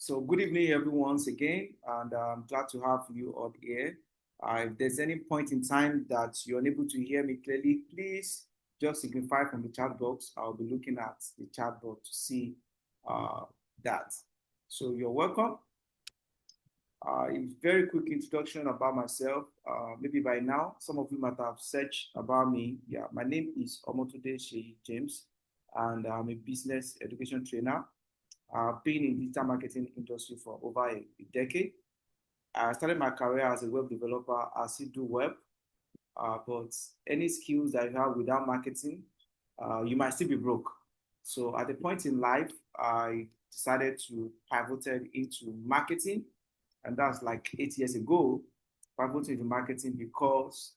So good evening, everyone, once again, and I'm glad to have you all here. If there's any point in time that you're unable to hear me clearly, please just signify from the chat box. I'll be looking at the chat box to see uh, that. So you're welcome. A very quick introduction about myself. Maybe by now, some of you might have searched about me. Yeah, my name is Omotunde Sheyi James, and I'm a business education trainer. I've been in digital marketing industry for over a decade. I started my career as a web developer. I still do web, but any skills that you have without marketing, you might still be broke. So at the point in life, I decided to pivoted into marketing, and that's like 8 years ago. Pivoted into marketing because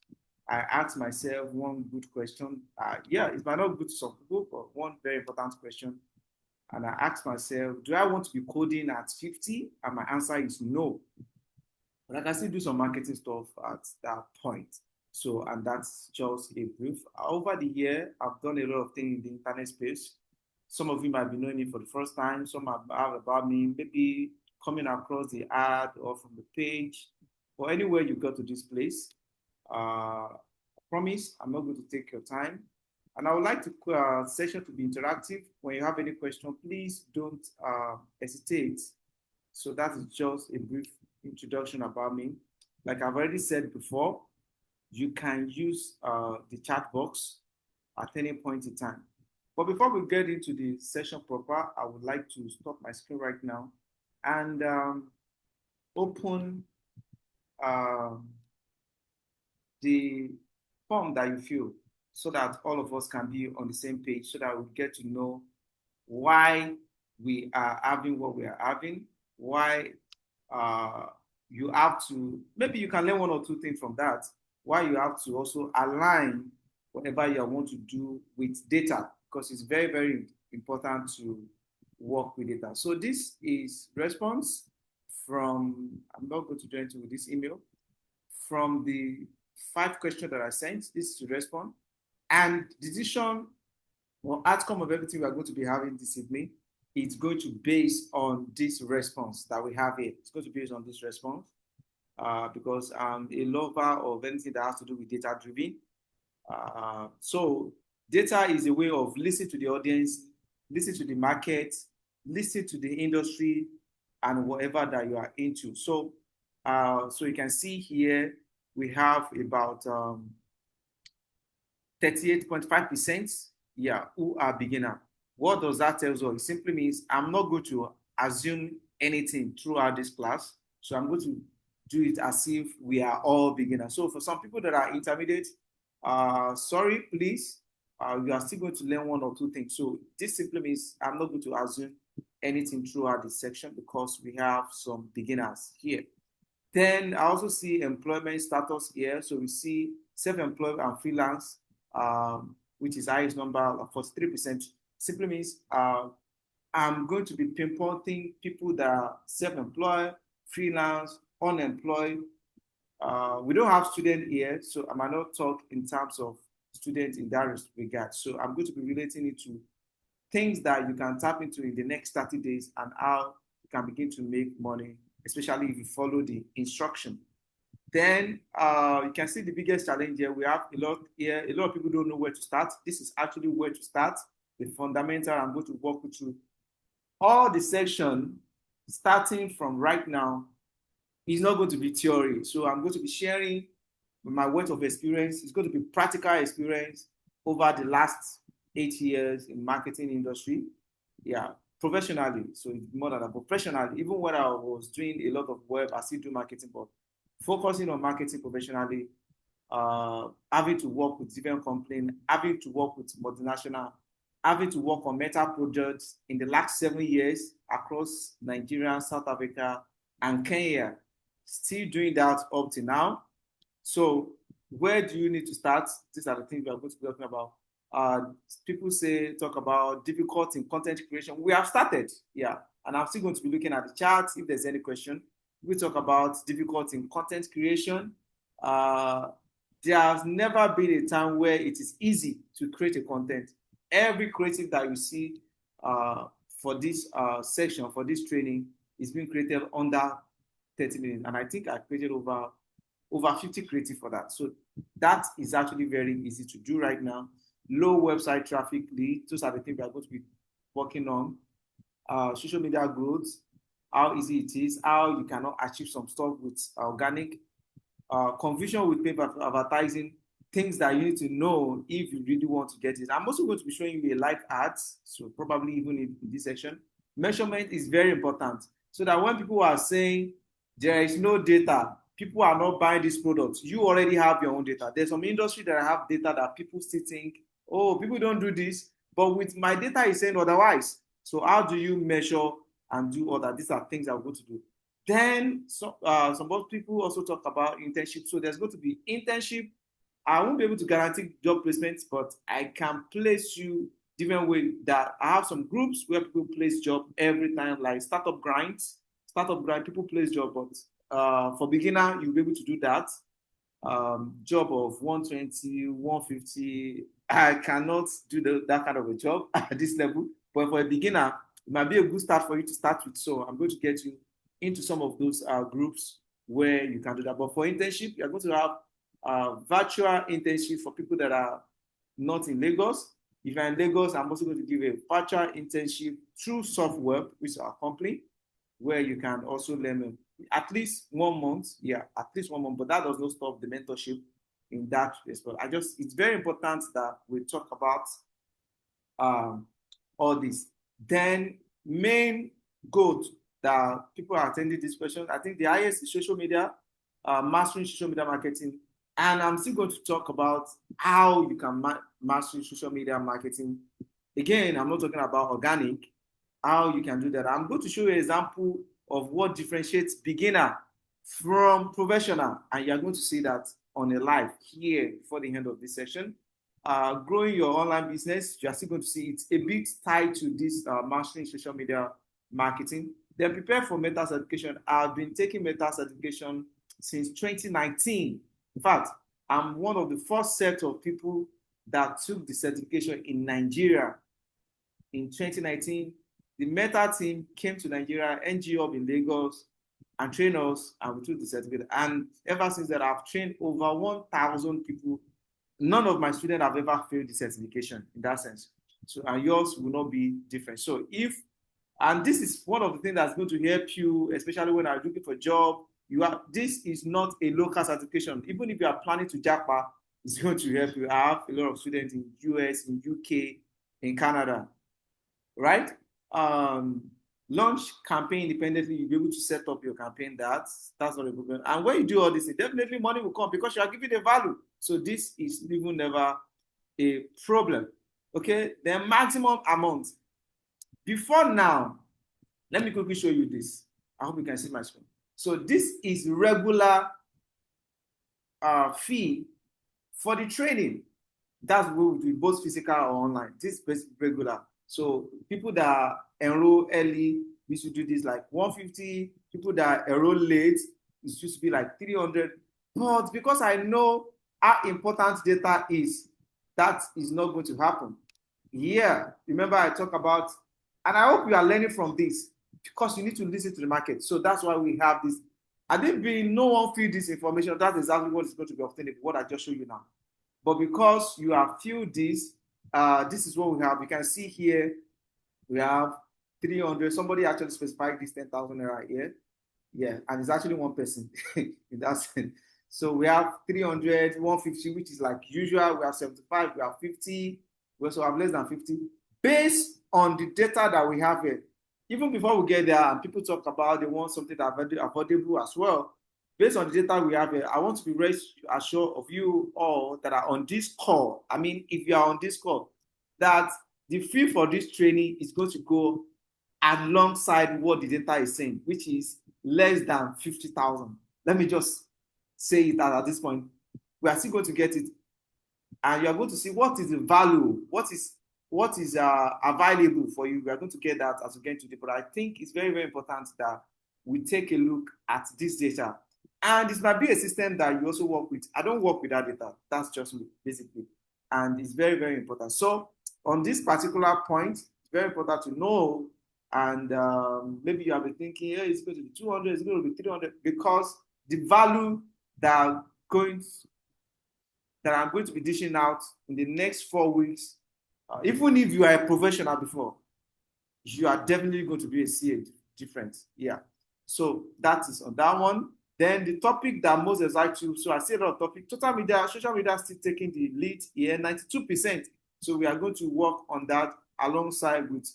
I asked myself one good question. Yeah, it might not be good to some people, but one very important question. And I asked myself, do I want to be coding at 50? And my answer is no. But I can still do some marketing stuff at that point. So, and that's just a brief. Over the year, I've done a lot of things in the internet space. Some of you might be knowing me for the first time. Some have heard about me, maybe coming across the ad or from the page or anywhere you got to this place. I promise I'm not going to take your time. And I would like to session to be interactive. When you have any question, please don't hesitate. So that is just a brief introduction about me. Like I've already said before, you can use the chat box at any point in time. But before we get into the session proper, I would like to stop my screen right now and open the form that you fill so that all of us can be on the same page so that we get to know why we are having what we are having, why you have to, maybe you can learn one or two things from that, why you have to also align whatever you want to do with data, because it's very, very important to work with data. So this is response from, I'm not going to join into this email, from the 5 questions that I sent. This is to respond. And decision or outcome of everything we are going to be having this evening, it's going to base on this response that we have here. It's going to be based on this response because I'm a lover of anything that has to do with data driven. So data is a way of listening to the audience, listening to the market, listening to the industry, and whatever that you are into. So, so you can see here we have about 38.5%, yeah, who are beginner. What does that tell us? It simply means I'm not going to assume anything throughout this class. So I'm going to do it as if we are all beginners. So for some people that are intermediate, sorry, please, you are still going to learn one or two things. So this simply means I'm not going to assume anything throughout this section because we have some beginners here. Then I also see employment status here. So we see self-employed and freelance, which is highest number of 43%. Simply means I'm going to be pinpointing people that are self-employed, freelance, unemployed. We don't have students here, so I might not talk in terms of students in that regard. So I'm going to be relating it to things that you can tap into in the next 30 days and how you can begin to make money, especially if you follow the instruction. Then you can see the biggest challenge here. We have a lot here. A lot of people don't know where to start. This is actually where to start. The fundamental, I'm going to walk you through all the section starting from right now is not going to be theory. So I'm going to be sharing my wealth of experience. It's going to be practical experience over the last 8 years in marketing industry. Yeah, professionally. So it's more than a professional. Even when I was doing a lot of web, I still do marketing, but focusing on marketing professionally, having to work with different companies, having to work with multinational, having to work on meta projects in the last 7 years across Nigeria, South Africa, and Kenya. Still doing that up to now. So where do you need to start? These are the things we are going to be talking about. People talk about difficult in content creation. We have started, yeah. And I'm still going to be looking at the charts if there's any question. We talk about difficult in content creation. There has never been a time where it is easy to create a content. Every creative that you see for this section, for this training, is being created under 30 minutes. And I think I created over 50 creative for that. So that is actually very easy to do right now. Low website traffic lead, those are the things we are going to be working on. Social media growth, how easy it is, how you cannot achieve some stuff with organic, confusion with paper advertising, things that you need to know if you really want to get it. I'm also going to be showing you a live ads, so probably even in this section. Measurement is very important, so that when people are saying there is no data, people are not buying these products, you already have your own data. There's some industry that have data that people still think, oh, people don't do this, but with my data is saying otherwise. So how do you measure and do all that? These are things I'm going to do. Then some people also talk about internship. So there's going to be internship. I won't be able to guarantee job placements, but I can place you different way. That I have some groups where people place job every time, like startup grind. People place job, but for beginner, you'll be able to do that. Job of 120, 150. I cannot do that kind of a job at this level, but for a beginner, it might be a good start for you to start with. So I'm going to get you into some of those groups where you can do that. But for internship, you're going to have virtual internship for people that are not in Lagos. If you're in Lagos, I'm also going to give a virtual internship through software, which is our company, where you can also learn at least 1 month. Yeah, at least 1 month. But that does not stop the mentorship in that respect. It's very important that we talk about all this. Then main goal that people are attending this question, I think the highest is social media, mastering social media marketing. And I'm still going to talk about how you can master social media marketing. Again, I'm not talking about organic, how you can do that. I'm going to show you an example of what differentiates beginner from professional. And you're going to see that on a live here before the end of this session. Growing your online business, you're still going to see it's a bit tied to this mastering social media marketing. Then prepare for Meta certification. I've been taking Meta certification since 2019. In fact, I'm one of the first set of people that took the certification in Nigeria in 2019. The Meta team came to Nigeria, NG Hub in Lagos, and trained us, and we took the certificate. And ever since that, I've trained over 1,000 people. None of my students have ever failed the certification in that sense. So, and yours will not be different. So and this is one of the things that's going to help you, especially when I'm looking for a job. This is not a local certification. Even if you are planning to japa, it's going to help you. I have a lot of students in US, in UK, in Canada, right? Launch campaign independently. You'll be able to set up your campaign. That's not a problem. And when you do all this, definitely money will come because you are giving the value. So this is even never a problem. Okay, the maximum amount. Before now, let me quickly show you this. I hope you can see my screen. So this is regular fee for the training. That's what we do, both physical or online. This is regular. So people that enroll early, we should do this like 150. People that enroll late, it used to be like 300. But because I know how important data is, that is not going to happen. Yeah, remember I talk about, and I hope you are learning from this because you need to listen to the market. So that's why we have this. I didn't bring no one feel this information. That's exactly what is going to be obtainable, what I just showed you now. But because you have filled this, this is what we have. You can see here, we have 300. Somebody actually specified this 10,000 naira here. Yeah, and it's actually one person in that sense. So we have 300, 150, which is like usual. We have 75, we have 50. We also have less than 50. Based on the data that we have here, even before we get there, and people talk about they want something that affordable as well. Based on the data we have here, I want to be very assured of you all that are on this call. I mean, if you are on this call, that the fee for this training is going to go alongside what the data is saying, which is less than 50,000. Let me just say it at this point. We are still going to get it, and you are going to see what is the value, what is available for you. We are going to get that as we get into it. But I think it's very, very important that we take a look at this data. And this might be a system that you also work with. I don't work with that data. That's just me, basically. And it's very, very important. So on this particular point, it's very important to know And maybe you have been thinking, hey, it's going to be 200, it's going to be 300, because the value that going that I'm going to be dishing out in the next 4 weeks, even if you are a professional before, you are definitely going to be a CA difference. Yeah. So that is on that one. Then the topic that most excites you. So I see a lot of topic. Total media, social media still taking the lead here, 92%. So we are going to work on that alongside with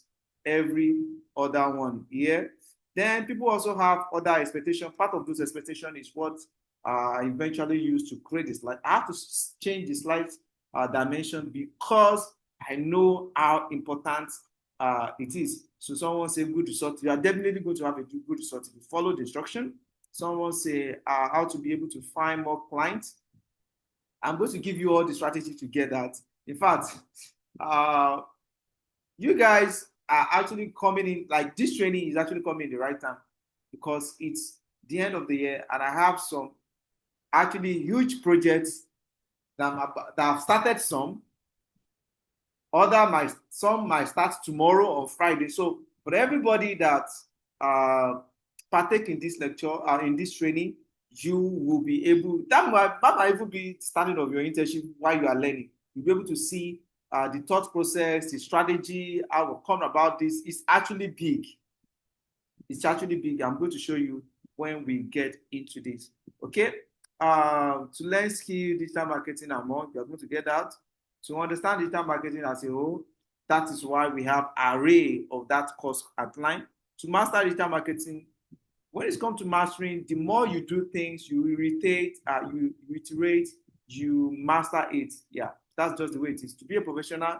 every other one here. Then people also have other expectations. Part of those expectations is what I eventually use to create this slide. I have to change the slide dimension because I know how important it is. So someone say good result. You are definitely going to have a good result if you follow the instruction. Someone say how to be able to find more clients. I'm going to give you all the strategy to get that. In fact, you guys are actually coming in, like this training is actually coming in the right time because it's the end of the year and I have some actually huge projects that I've started some. Some might start tomorrow or Friday. So for everybody that partake in this lecture, in this training, you will be able, that might even be starting of your internship while you are learning. You'll be able to see the thought process, the strategy, how we come about this. It's actually big. It's actually big. I'm going to show you when we get into this. Okay. To learn skill digital marketing and more, you're going to get that. To understand digital marketing as a whole, that is why we have an array of that course outline. To master digital marketing, when it comes to mastering, the more you do things, you iterate, you master it. Yeah, that's just the way it is. To be a professional,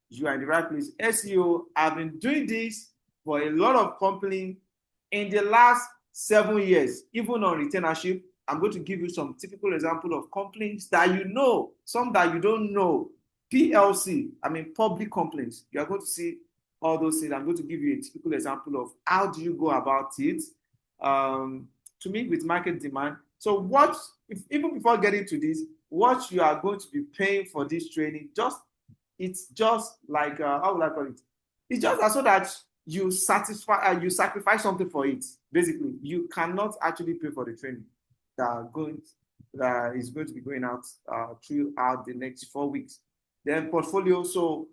you are in the right place. SEO, I've been doing this for a lot of companies in the last 7 years, even on retainership. I'm going to give you some typical example of companies that you know, some that you don't know. PLC, I mean public companies. You are going to see all those things. I'm going to give you a typical example of how do you go about it to meet with market demand. So even before getting to this, what you are going to be paying for this training, it's just like how would I call it? It's just so that you sacrifice something for it. Basically, you cannot actually pay for the training that is going to be going out throughout the next 4 weeks. Then portfolio. So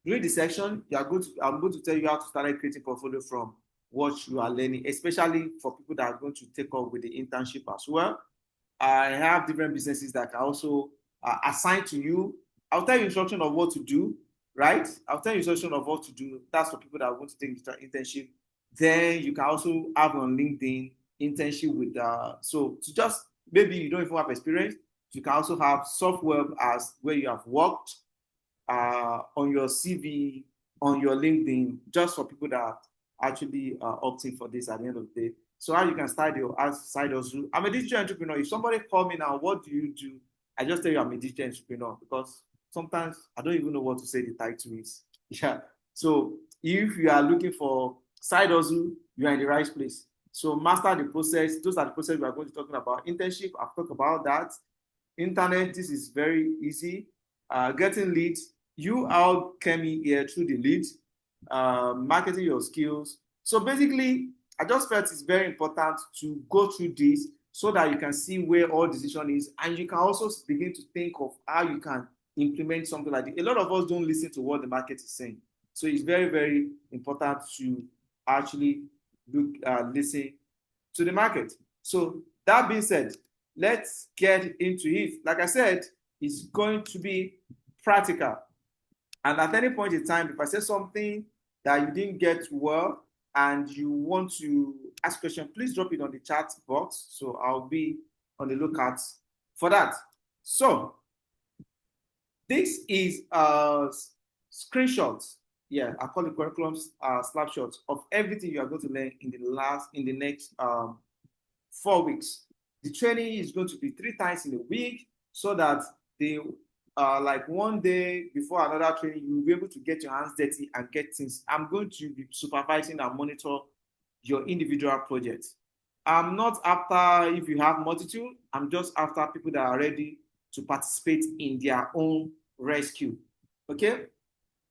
during the section, I'm going to tell you how to start creating portfolio from what you are learning, especially for people that are going to take up with the internship as well. I have different businesses that can also assign to you. I'll tell you instruction of what to do, right? I'll tell you instruction of what to do. That's for people that want to take the internship. Then you can also have on LinkedIn internship with so to just maybe you don't even have experience, you can also have software as where you have worked on your CV, on your LinkedIn, just for people that are actually opting for this at the end of the day. So how you can start your side hustle. I'm a digital entrepreneur. If somebody call me now, what do you do? I just tell you I'm a digital entrepreneur because sometimes I don't even know what to say the title is. Yeah. So if you are looking for side hustle, you are in the right place. So master the process. Those are the process we are going to be talking about. Internship, I've talked about that. Internet, this is very easy. Getting leads, you all came in here through the leads, marketing your skills. So basically, I just felt it's very important to go through this so that you can see where all decision is, and you can also begin to think of how you can implement something like this. A lot of us don't listen to what the market is saying. So it's very, very important to actually listen to the market. So that being said, let's get into it. Like I said, it's going to be practical. And at any point in time, if I say something that you didn't get well and you want to ask a question, please drop it on the chat box. So I'll be on the lookout for that. So this is a screenshot. Yeah, I call it curriculum snapshot of everything you are going to learn in the next 4 weeks. The training is going to be 3 times in a week so that they like one day before another training, you'll be able to get your hands dirty and get things. I'm going to be supervising and monitor your individual projects. I'm not after if you have multitude, I'm just after people that are ready to participate in their own rescue. Okay?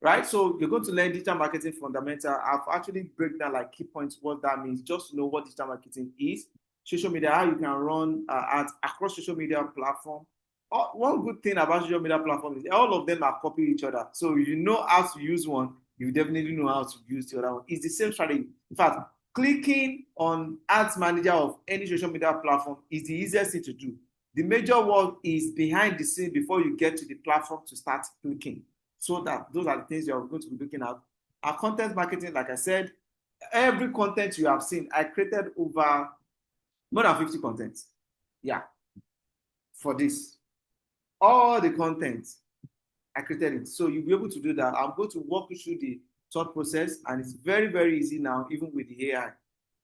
right? So you're going to learn digital marketing fundamental. I've actually break down like key points what that means, just to know what digital marketing is, social media, how you can run ads across social media platform. One good thing about social media platform is all of them are copying each other. So if you know how to use one, you definitely know how to use the other one. It's the same strategy. In fact, clicking on ads manager of any social media platform is the easiest thing to do. The major work is behind the scene before you get to the platform to start clicking. So that those are the things you're going to be looking at. Our content marketing, like I said, every content you have seen, I created over more than 50 contents. Yeah, for this. All the content, I created it. So you'll be able to do that. I'm going to walk you through the thought process, and it's very, very easy now, even with the AI.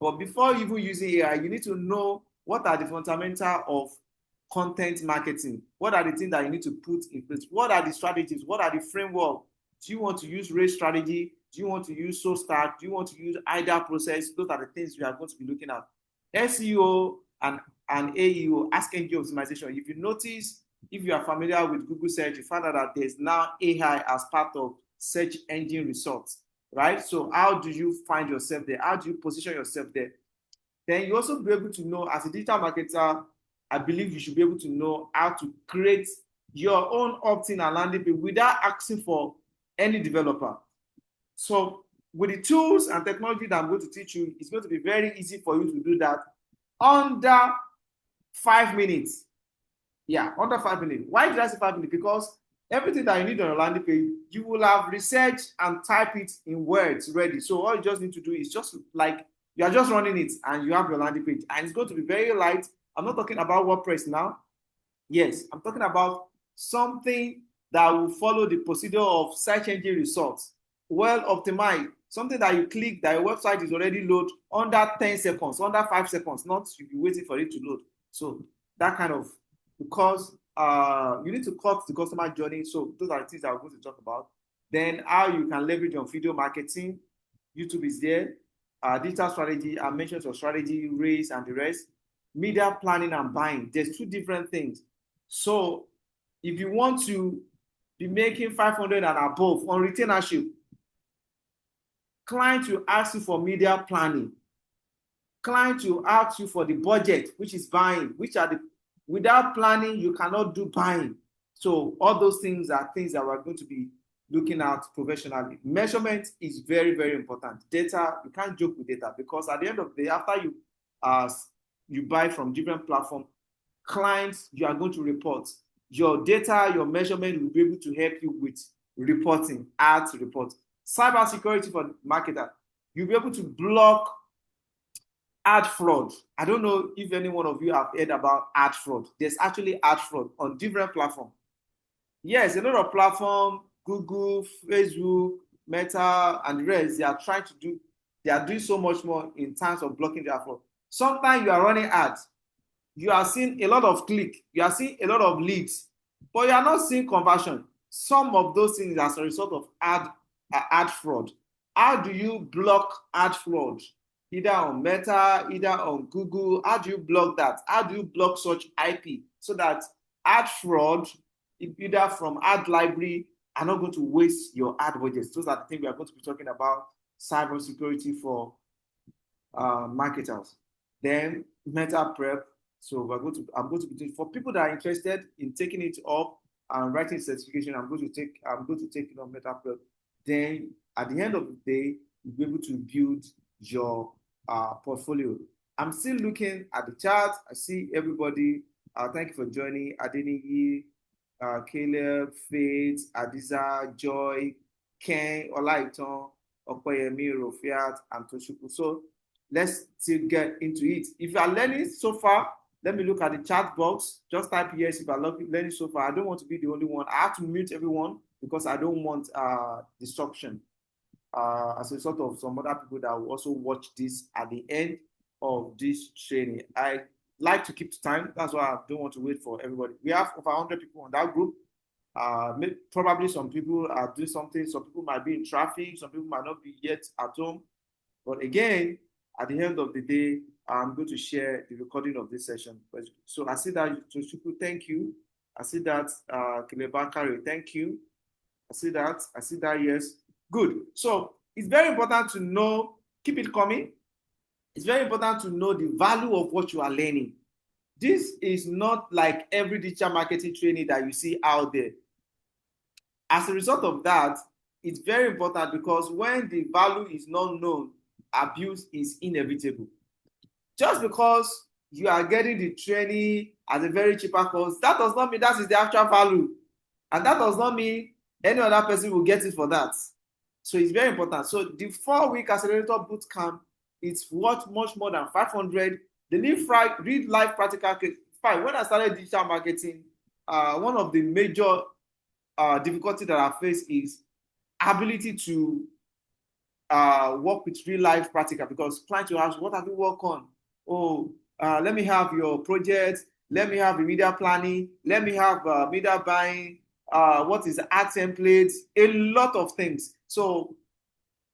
But before even using AI, you need to know what are the fundamentals of content marketing. What are the things that you need to put in place? What are the strategies? What are the framework? Do you want to use race strategy? Do you want to use so stack? Do you want to use IDA process? Those are the things we are going to be looking at. SEO and AEO, Ask Engine Optimization. If you notice, if you are familiar with Google search, you find out that there's now AI as part of search engine results, right? So how do you find yourself there? How do you position yourself there? Then you also be able to know, as a digital marketer, I believe you should be able to know how to create your own opt-in and landing page without asking for any developer. So with the tools and technology that I'm going to teach you, it's going to be very easy for you to do that under 5 minutes. Yeah, under 5 minutes. Why did I say 5 minutes? Because everything that you need on your landing page, you will have researched and type it in words ready. So all you just need to do is just like you are just running it and you have your landing page. And it's going to be very light. I'm not talking about WordPress now. Yes, I'm talking about something that will follow the procedure of search engine results. Well optimized. Something that you click that your website is already loaded under 10 seconds, under 5 seconds, not you be waiting for it to load. So that kind of, because you need to cut the customer journey. So those are the things that we're going to talk about. Then how you can leverage on video marketing. YouTube is there. Digital strategy, I mentioned your strategy, race, and the rest. Media planning and buying. There's two different things. So if you want to be making 500 and above on retainership, client will ask you for media planning. Client will ask you for the budget, which is buying, which are the, without planning, you cannot do buying. So all those things are things that we're going to be looking at professionally. Measurement is very, very important. Data, you can't joke with data, because at the end of the day, after you buy from different platforms, clients, you are going to report. Your data, your measurement will be able to help you with reporting, ads report. Cybersecurity for marketer, you'll be able to block ad fraud. I don't know if any one of you have heard about ad fraud. There's actually ad fraud on different platforms. Yes, a lot of platforms, Google, Facebook, Meta, and the rest, they are doing so much more in terms of blocking their fraud. Sometimes you are running ads, you are seeing a lot of click, you are seeing a lot of leads, but you are not seeing conversion. Some of those things as a result of ad fraud. How do you block ad fraud? Either on Meta, either on Google. How do you block that? How do you block such IP so that ad fraud, either from ad library, are not going to waste your ad budgets? Those are the things we are going to be talking about. Cybersecurity for marketers. Then meta prep. So I'm going to be doing, for people that are interested in taking it up and writing certification. I'm going to take it on meta prep. Then at the end of the day, you'll be able to build your portfolio. I'm still looking at the chart. I see everybody. Thank you for joining. Adenigi, Caleb, Faith, Adiza, Joy, Ken, Olaiton, Okoyemi, Rofiat, and Toshuku. So let's still get into it. If you are learning so far, let me look at the chat box. Just type yes if you are learning so far. I don't want to be the only one. I have to mute everyone because I don't want disruption as a result of some other people that will also watch this at the end of this training. I like to keep to time. That's why I don't want to wait for everybody. We have over 100 people on that group. Probably some people are doing something. Some people might be in traffic. Some people might not be yet at home. But again, at the end of the day, I'm going to share the recording of this session. So I see that Toshuku, thank you. I see that Kilebakari, thank you. see that. I see that. Yes. Good. So it's very important to know, keep it coming. It's very important to know the value of what you are learning. This is not like every digital marketing training that you see out there. As a result of that, it's very important because when the value is not known, abuse is inevitable. Just because you are getting the training at a very cheaper cost, that does not mean that is the actual value. And that does not mean any other person will get it for that. So it's very important. So the 4-week accelerator bootcamp is worth much more than 500. The real life practical case. Fine. When I started digital marketing, one of the major difficulty that I face is ability to work with real life practical, because clients will ask, what have you worked on? Oh, let me have your project. Let me have the media planning. Let me have media buying. What is ad templates? A lot of things. So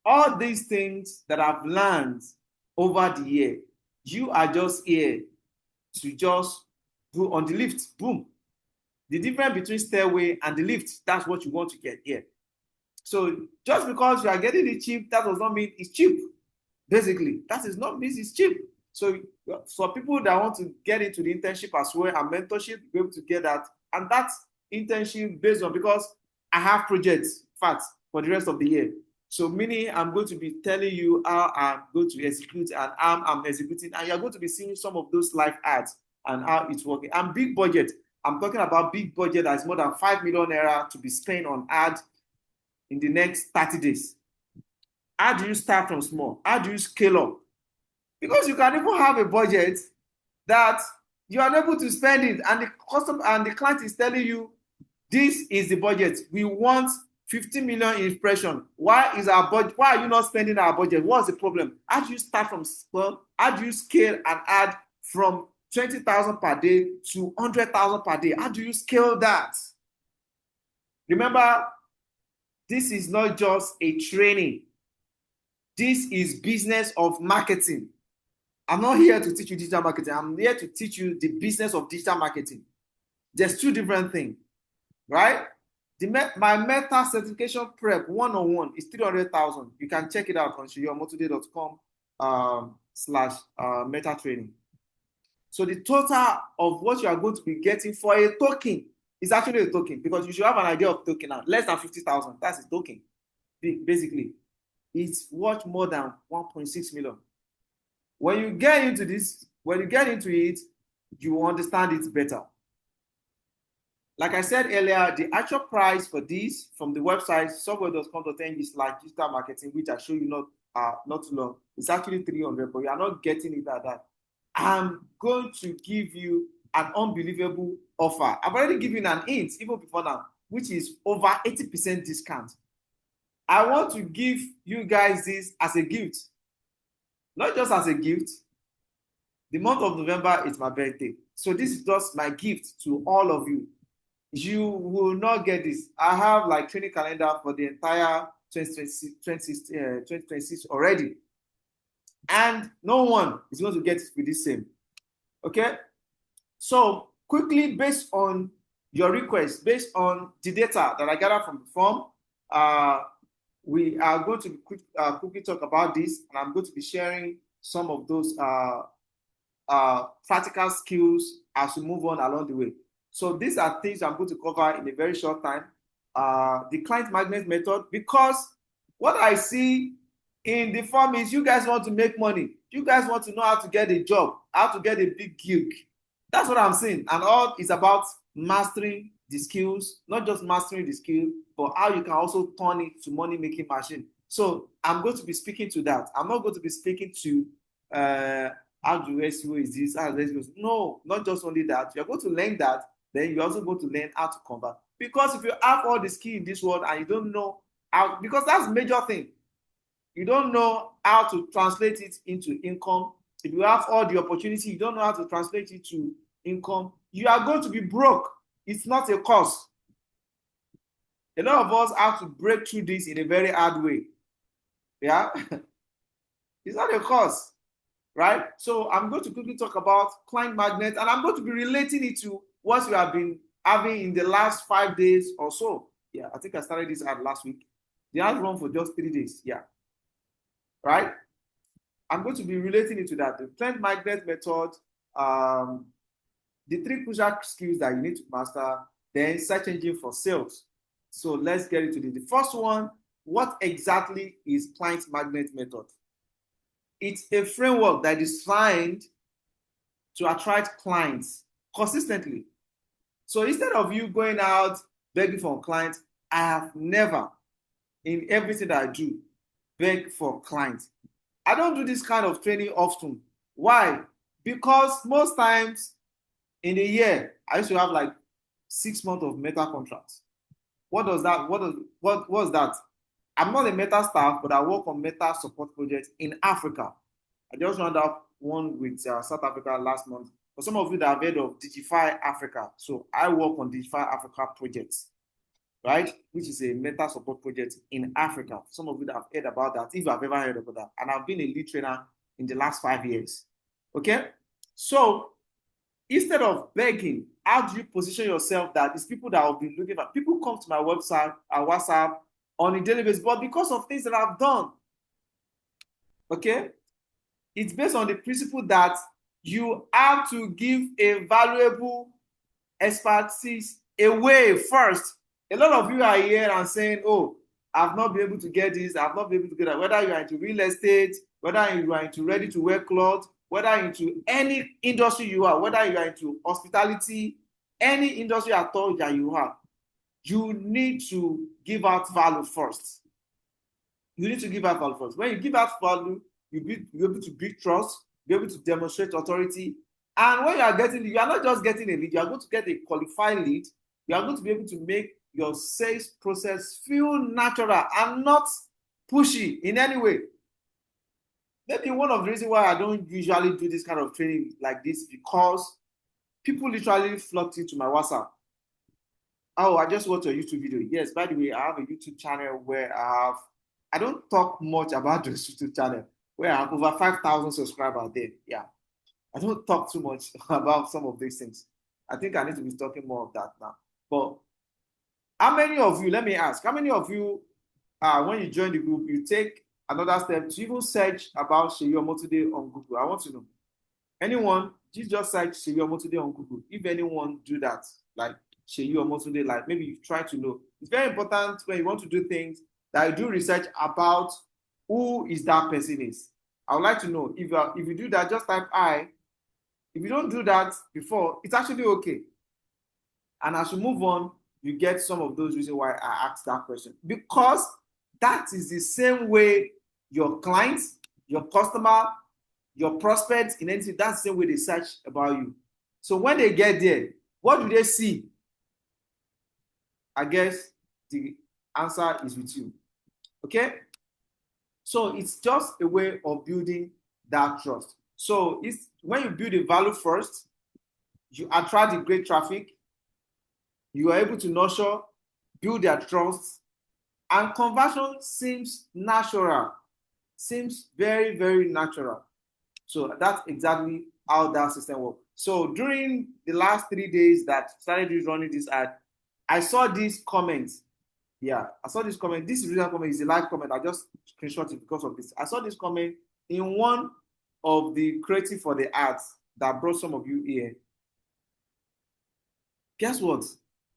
all these things that I've learned over the year, you are just here to just go on the lift. Boom. The difference between stairway and the lift, that's what you want to get here. So just because you are getting it cheap, that does not mean it's cheap. Basically, that is not mean it's cheap. So for people that want to get into the internship as well and mentorship, be able to get that. And that's internship based on, because I have projects, facts, for the rest of the year. So meaning I'm going to be telling you how I'm going to execute and how I'm executing, and you're going to be seeing some of those live ads and how it's working. And big budget. I'm talking about big budget that's more than 5 million naira to be spent on ads in the next 30 days. How do you start from small? How do you scale up? Because you can even have a budget that you are unable to spend it, and the customer and the client is telling you, this is the budget. We want 50 million impression. Why is our budget? Why are you not spending our budget? What's the problem? How do you start from small? How do you scale and add from 20,000 per day to 100,000 per day? How do you scale that? Remember, this is not just a training. This is business of marketing. I'm not here to teach you digital marketing. I'm here to teach you the business of digital marketing. There's two different things, right? My Meta certification prep one-on-one is 300,000. You can check it out on sheyomotoday.com/meta training. So the total of what you are going to be getting for a token is actually a token, because you should have an idea of token now. Less than 50,000, that's a token. Basically, it's worth more than 1.6 million. When you get into this, you understand it better. Like I said earlier, the actual price for this from the website software.com.ng/digital marketing, which I show you not too long, it's actually 300, but you are not getting it at that. I'm going to give you an unbelievable offer. I've already given an hint even before now, which is over 80% discount. I want to give you guys this as a gift. Not just as a gift. The month of November is my birthday. So this is just my gift to all of you. You will not get this. I have like training calendar for the entire 2026 already. And no one is going to get it with this same. Okay? So quickly, based on your request, based on the data that I gathered from the form, we are going to quickly talk about this, and I'm going to be sharing some of those practical skills as we move on along the way. So these are things I'm going to cover in a very short time. The client magnet method, because what I see in the form is you guys want to make money. You guys want to know how to get a job, how to get a big gig. That's what I'm saying. And all is about mastering the skills, not just mastering the skill, but how you can also turn it to money-making machine. So I'm going to be speaking to that. I'm not going to be speaking to how do SEO is this, how SEO is. No, not just only that. You're going to learn that, then you're also going to learn how to convert. Because if you have all the skill in this world and you don't know how, because that's a major thing. You don't know how to translate it into income. If you have all the opportunity, you don't know how to translate it to income, you are going to be broke. It's not a course. A lot of us have to break through this in a very hard way. Yeah? It's not a course, right? So I'm going to quickly talk about client magnet, and I'm going to be relating it to what we have been having in the last 5 days or so. Yeah, I think I started this ad last week. The ad run for just 3 days. Yeah, right. I'm going to be relating it to that. The trend magnet method, um, the 3 crucial skills that you need to master, then search engine for sales. So let's get into this. The first one, what exactly is client magnet method? It's a framework that is designed to attract clients consistently. So instead of you going out begging for clients, I have never, in everything that I do, beg for clients. I don't do this kind of training often. Why? Because most times in a year, I used to have like 6 months of meta contracts. What does that? What was that? I'm not a meta staff, but I work on meta support projects in Africa. I just rounded up one with South Africa last month. For some of you that have heard of Digify Africa, so I work on Digify Africa projects, right? Which is a meta support project in Africa. Some of you that have heard about that, if you have ever heard about that, and I've been a lead trainer in the last 5 years. Okay, so instead of begging, how do you position yourself that these people that will be looking for? People come to my website, WhatsApp on a daily basis, but because of things that I've done, okay, it's based on the principle that you have to give a valuable expertise away first. A lot of you are here and saying, oh, I've not been able to get this, I've not been able to get that. Whether you are into real estate, whether you are into ready to wear clothes, whether into any industry you are, whether you are into hospitality, any industry at all that you have, you need to give out value first. You need to give out value first. When you give out value, you'll be able to build trust, be able to demonstrate authority. And when you are getting, you are not just getting a lead, you are going to get a qualified lead. You are going to be able to make your sales process feel natural and not pushy in any way. Maybe one of the reasons why I don't usually do this kind of training like this, because people literally flocked into my WhatsApp. Oh, I just watched a YouTube video. Yes, by the way, I have a YouTube channel where I don't talk much about this YouTube channel, where I have over 5,000 subscribers there. Yeah, I don't talk too much about some of these things. I think I need to be talking more of that now. But how many of you, let me ask, how many of you, when you join the group, you take another step to even search about Seyi Omotunde on Google? I want to know. Anyone, just search Seyi Omotunde on Google. If anyone do that, like Seyi Omotunde, like maybe you try to know. It's very important when you want to do things that you do research about who is that person is. I would like to know. If you do that, just type I. If you don't do that before, it's actually okay. And as you move on, you get some of those reasons why I asked that question. Because that is the same way your clients, your customer, your prospects, in anything, that's the same way they search about you. So when they get there, what do they see? I guess the answer is with you. Okay? So it's just a way of building that trust. So it's when you build a value first, you attract the great traffic, you are able to nurture, build their trust, and conversion seems natural, seems very, very natural. So that's exactly how that system works. So during the last 3 days that started running this ad, I saw these comments. Yeah, I saw this comment. This original comment is a live comment. I just screenshot it because of this. I saw this comment in one of the creative for the ads that brought some of you here. Guess what?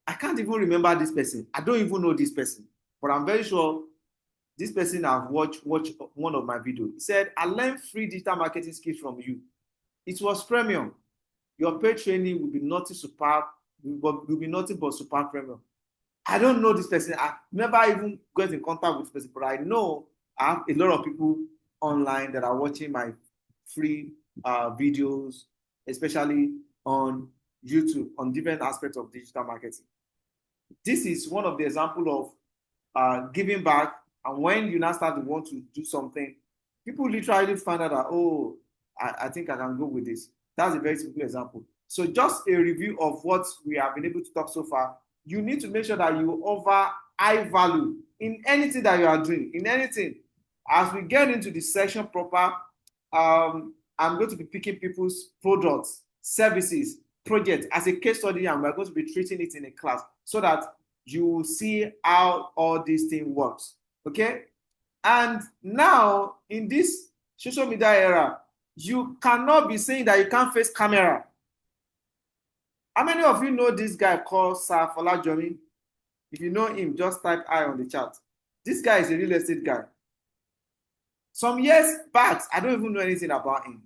I can't even remember this person. I don't even know this person, but I'm very sure this person have watched one of my videos. He said, I learned free digital marketing skills from you. It was premium. Your paid training will be nothing but super premium. I don't know this person. I never even got in contact with this person, but I know I have a lot of people online that are watching my free videos, especially on YouTube, on different aspects of digital marketing. This is one of the examples of giving back. And when you now start to want to do something, people literally find out that, oh, I think I can go with this. That's a very simple example. So just a review of what we have been able to talk so far. You need to make sure that you offer high value in anything that you are doing, in anything. As we get into the section proper, I'm going to be picking people's products, services, projects as a case study, and we're going to be treating it in a class so that you will see how all these things works. Okay? And now in this social media era, you cannot be saying that you can't face camera. How many of you know this guy called Sir Folajomi? If you know him, just type I on the chat. This guy is a real estate guy. Some years back, I don't even know anything about him.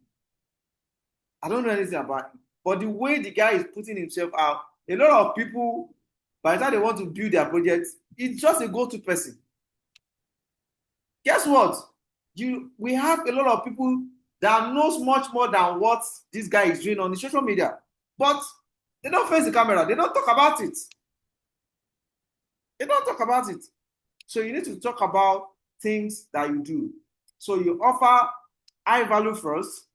I don't know anything about him. But the way the guy is putting himself out, a lot of people, by the time they want to build their project, it's just a go-to person. Guess what? We have a lot of people that knows much more than what this guy is doing on the social media. But they don't face the camera. They don't talk about it. They don't talk about it. So you need to talk about things that you do. So you offer high value first.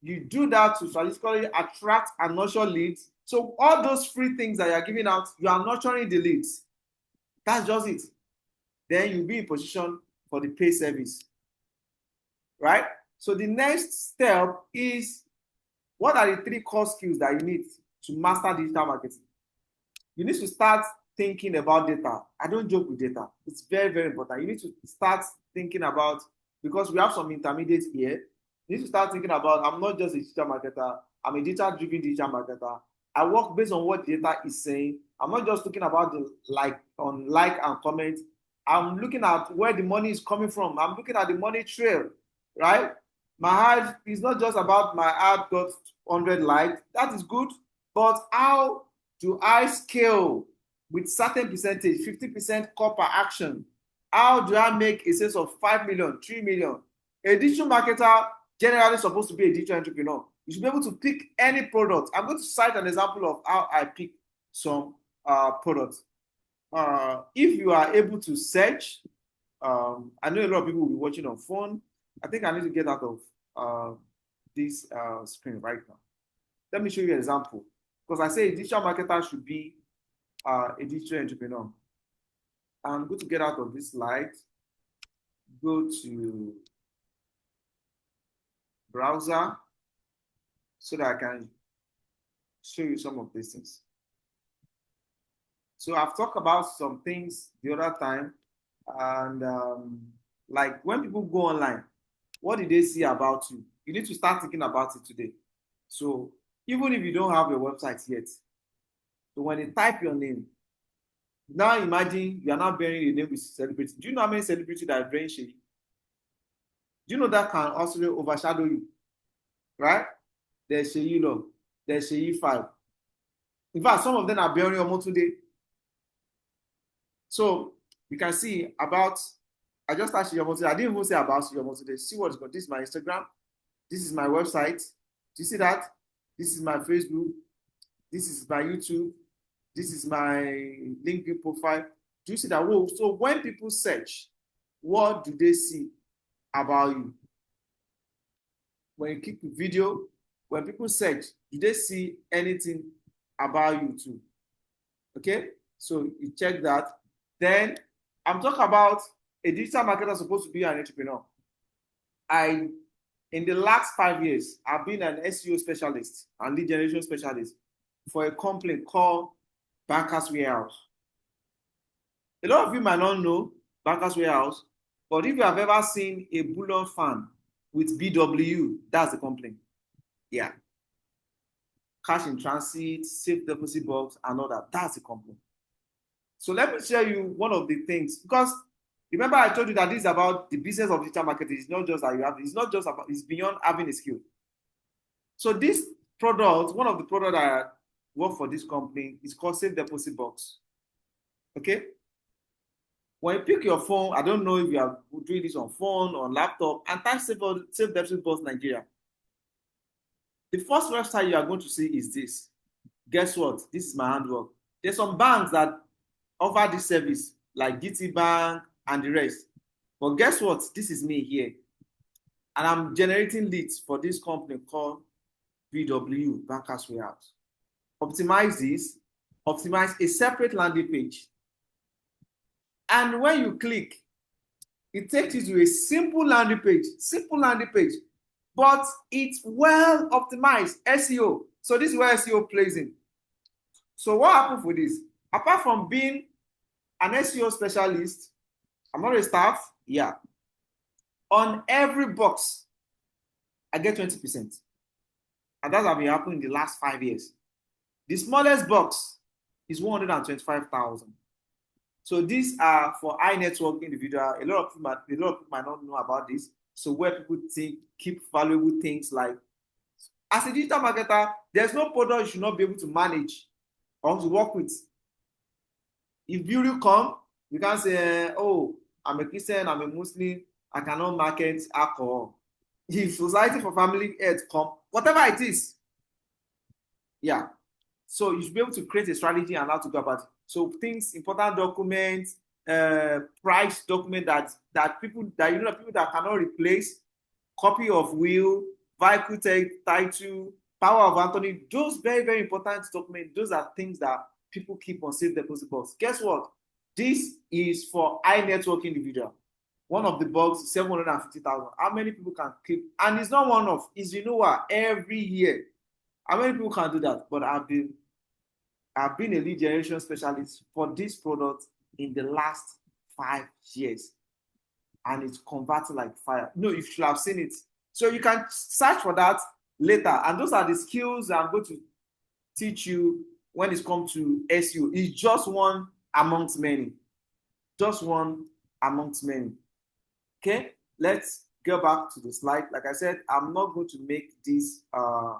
You do that to strategically attract and nurture leads. So all those free things that you're giving out, you are nurturing the leads. That's just it. Then you'll be in position for the pay service. Right? So the next step is, what are the 3 core skills that you need to master digital marketing? You need to start thinking about data. I don't joke with data. It's very, very important. You need to start thinking about, because we have some intermediates here, you need to start thinking about, I'm not just a digital marketer, I'm a data-driven digital marketer. I work based on what data is saying. I'm not just looking about the like and comment. I'm looking at where the money is coming from. I'm looking at the money trail, right? My ad is not just about my ad got 100 likes. That is good. But how do I scale with certain percentage, 50% call per action? How do I make a sales of 5 million, 3 million? A digital marketer generally supposed to be a digital entrepreneur. You should be able to pick any product. I'm going to cite an example of how I pick some products. If you are able to search, I know a lot of people will be watching on phone. I think I need to get out of this screen right now. Let me show you an example. Because I say a digital marketer should be a digital entrepreneur. I'm going to get out of this slide, go to browser so that I can show you some of these things. So I've talked about some things the other time, and like when people go online, what did they see about you? You need to start thinking about it today. So even if you don't have your website yet, so when they type your name, now imagine you are now bearing your name with celebrity. Do you know how many celebrities that are bearing Sheyi? Do you know that can also overshadow you? Right? There's Sheyi Law, there's Sheyi 5. In fact, some of them are bearing Omotunde. So you can see about, I just touched Omotunde. I didn't even say about Omotunde. See what's got. This is my Instagram. This is my website. Do you see that? This is my Facebook. This is my YouTube. This is my LinkedIn profile. Do you see that? Whoa. So when people search, what do they see about you? When you click the video, when people search, do they see anything about you too? Okay, so you check that. Then I'm talking about a digital marketer supposed to be an entrepreneur. In the last 5 years, I've been an SEO specialist and lead generation specialist for a company called Bankers Warehouse. A lot of you might not know Bankers Warehouse, but if you have ever seen a bullion fan with BW, that's the company. Yeah. Cash in transit, safe deposit box, and all that. That's the company. So let me share you one of the things, because remember I told you that this is about the business of digital marketing. It's not just that you have, it's not just about, it's beyond having a skill. So this product, one of the products that I work for this company is called Safe Deposit Box. Okay? When you pick your phone, I don't know if you are doing this on phone, on laptop, and type Safe Deposit Box Nigeria. The first website you are going to see is this. Guess what? This is my handwork. There's some banks that offer this service, like GT Bank and the rest. But guess what? This is me here. And I'm generating leads for this company called BW, Bankers Warehouse. Optimize this, optimize a separate landing page. And when you click, it takes you to a simple landing page, but it's well optimized SEO. So this is where SEO plays in. So what happens with this? Apart from being an SEO specialist, I'm not a staff, yeah. On every box, I get 20%. And that's been happening in the last 5 years. The smallest box is 125,000. So these are for high net worth individual. A lot of people might not know about this. So where people keep valuable things like, as a digital marketer, there's no product you should not be able to manage or to work with. If you come, you can say, oh, I'm a Christian, I'm a Muslim, I cannot market alcohol. If Society for Family Health come, whatever it is, yeah. So you should be able to create a strategy and how to go about it. So things, important documents, price document that people that cannot replace, copy of will, vehicle title, power of attorney, those very, very important documents, those are things that people keep on safe deposit box. Guess what? This is for high network individual. One of the box, 750,000. How many people can keep? And it's not one of, it's every year. How many people can do that? But I've been a lead generation specialist for this product in the last 5 years. And it's converting like fire. No, you should have seen it. So you can search for that later. And those are the skills I'm going to teach you when it comes to SEO. It's just one amongst many. Just one amongst many. Okay, let's go back to the slide. Like I said, I'm not going to make this a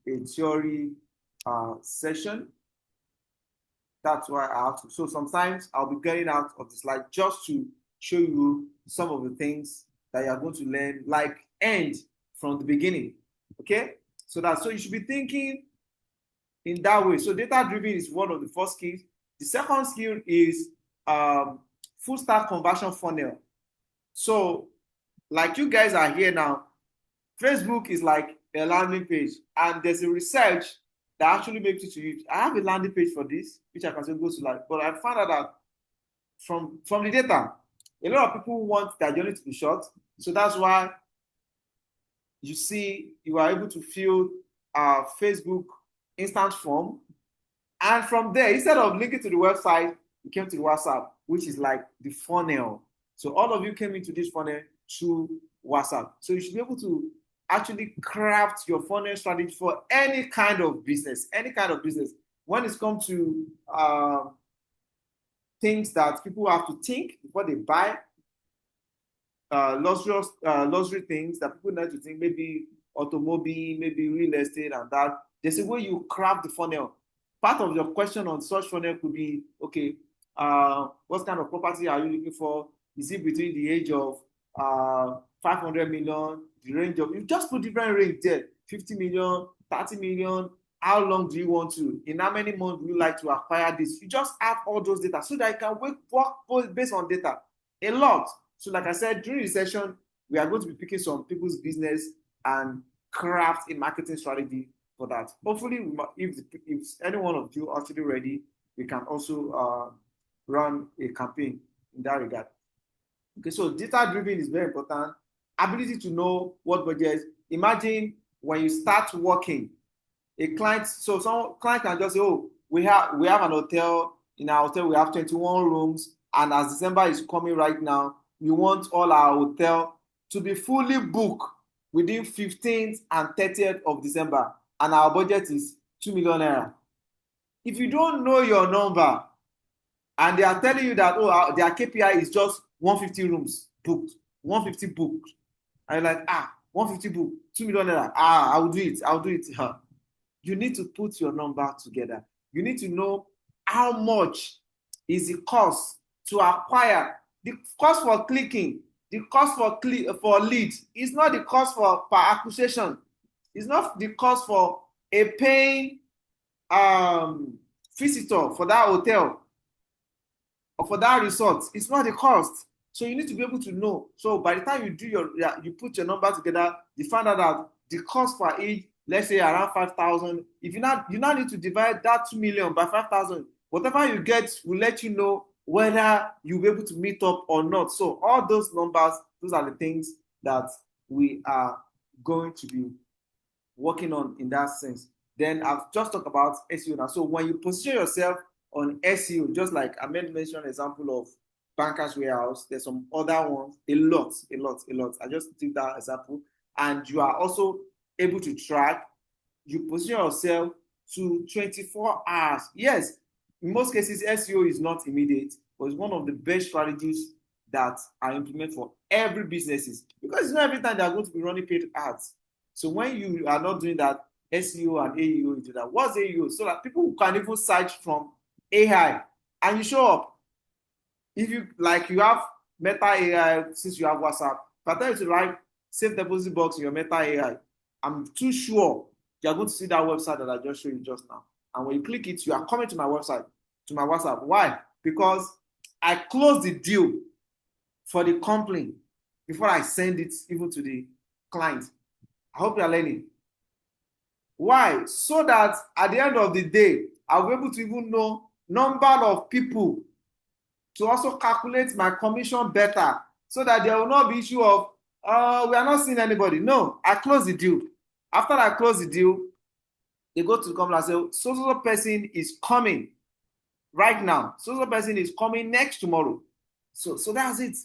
theory session. That's why I have to. So sometimes I'll be getting out of the slide just to show you some of the things that you are going to learn, like end from the beginning. Okay, so you should be thinking in that way. So data driven is one of the first skills. The second skill is full stack conversion funnel. So like you guys are here now, Facebook is like a landing page, and there's a research that actually makes it to you. I have a landing page for this, which I can say go to like, but I found out that from the data, a lot of people want their journey to be short. So that's why you see you are able to fill Facebook instant form. And from there, instead of linking to the website, you came to the WhatsApp, which is like the funnel. So all of you came into this funnel through WhatsApp. So you should be able to actually craft your funnel strategy for any kind of business, When it comes to things that people have to think before they buy, luxury things that people need to think, maybe automobile, maybe real estate and that. There's a way you craft the funnel. Part of your question on such funnel could be, okay, what kind of property are you looking for? Is it between the age of 500 million, the range of, you just put different range there, 50 million, 30 million, how long do you want to, in how many months do you like to acquire this? You just have all those data so that you can work based on data a lot. So like I said, during the session, we are going to be picking some people's business and craft a marketing strategy for that. Hopefully, if any one of you are actually ready, we can also run a campaign in that regard. Okay, so data driven is very important. Ability to know what budget. Imagine when you start working, a client. So some client can just say, "Oh, we have an hotel. In our hotel, we have 21 rooms, and as December is coming right now, we want all our hotel to be fully booked within 15th and 30th of December, and our budget is 2 million naira." If you don't know your number, and they are telling you that their KPI is just 150 rooms booked, 150 booked, and you're like, 150 booked, 2 million naira, I will do it. You need to put your number together. You need to know how much is the cost to acquire, the cost for clicking, the cost for lead. It's not the cost for per acquisition. It's not the cost for a paying visitor for that hotel or for that resort. It's not the cost. So you need to be able to know. So by the time you put your number together, you find out that the cost for each, let's say around 5,000. If you now need to divide that 2 million by 5,000, whatever you get will let you know whether you'll be able to meet up or not. So all those numbers, those are the things that we are going to be working on in that sense. Then I've just talked about SEO now. So when you position yourself on SEO, just like I made mention example of Bankers Warehouse. There's some other ones, a lot. I just took that example. And you are also able to track, you position yourself to 24 hours. Yes, in most cases, SEO is not immediate, but it's one of the best strategies that are implemented for every businesses, because it's not every time they are going to be running paid ads. So when you are not doing that, SEO and AEO into that. What's AEO? So that people can even search from AI and you show up. If you like, you have Meta AI, since you have WhatsApp, if I tell you to write safe deposit box in your Meta AI, I'm too sure you're going to see that website that I just showed you just now. And when you click it, you are coming to my website, to my WhatsApp. Why? Because I closed the deal for the company before I send it even to the client. I hope you're learning. Why? So that at the end of the day, I'll be able to even know number of people to also calculate my commission better, so that there will not be issue of, we are not seeing anybody. No, I close the deal. After I close the deal, they go to the company and say, so person is coming right now. So person is coming next tomorrow. So that's it.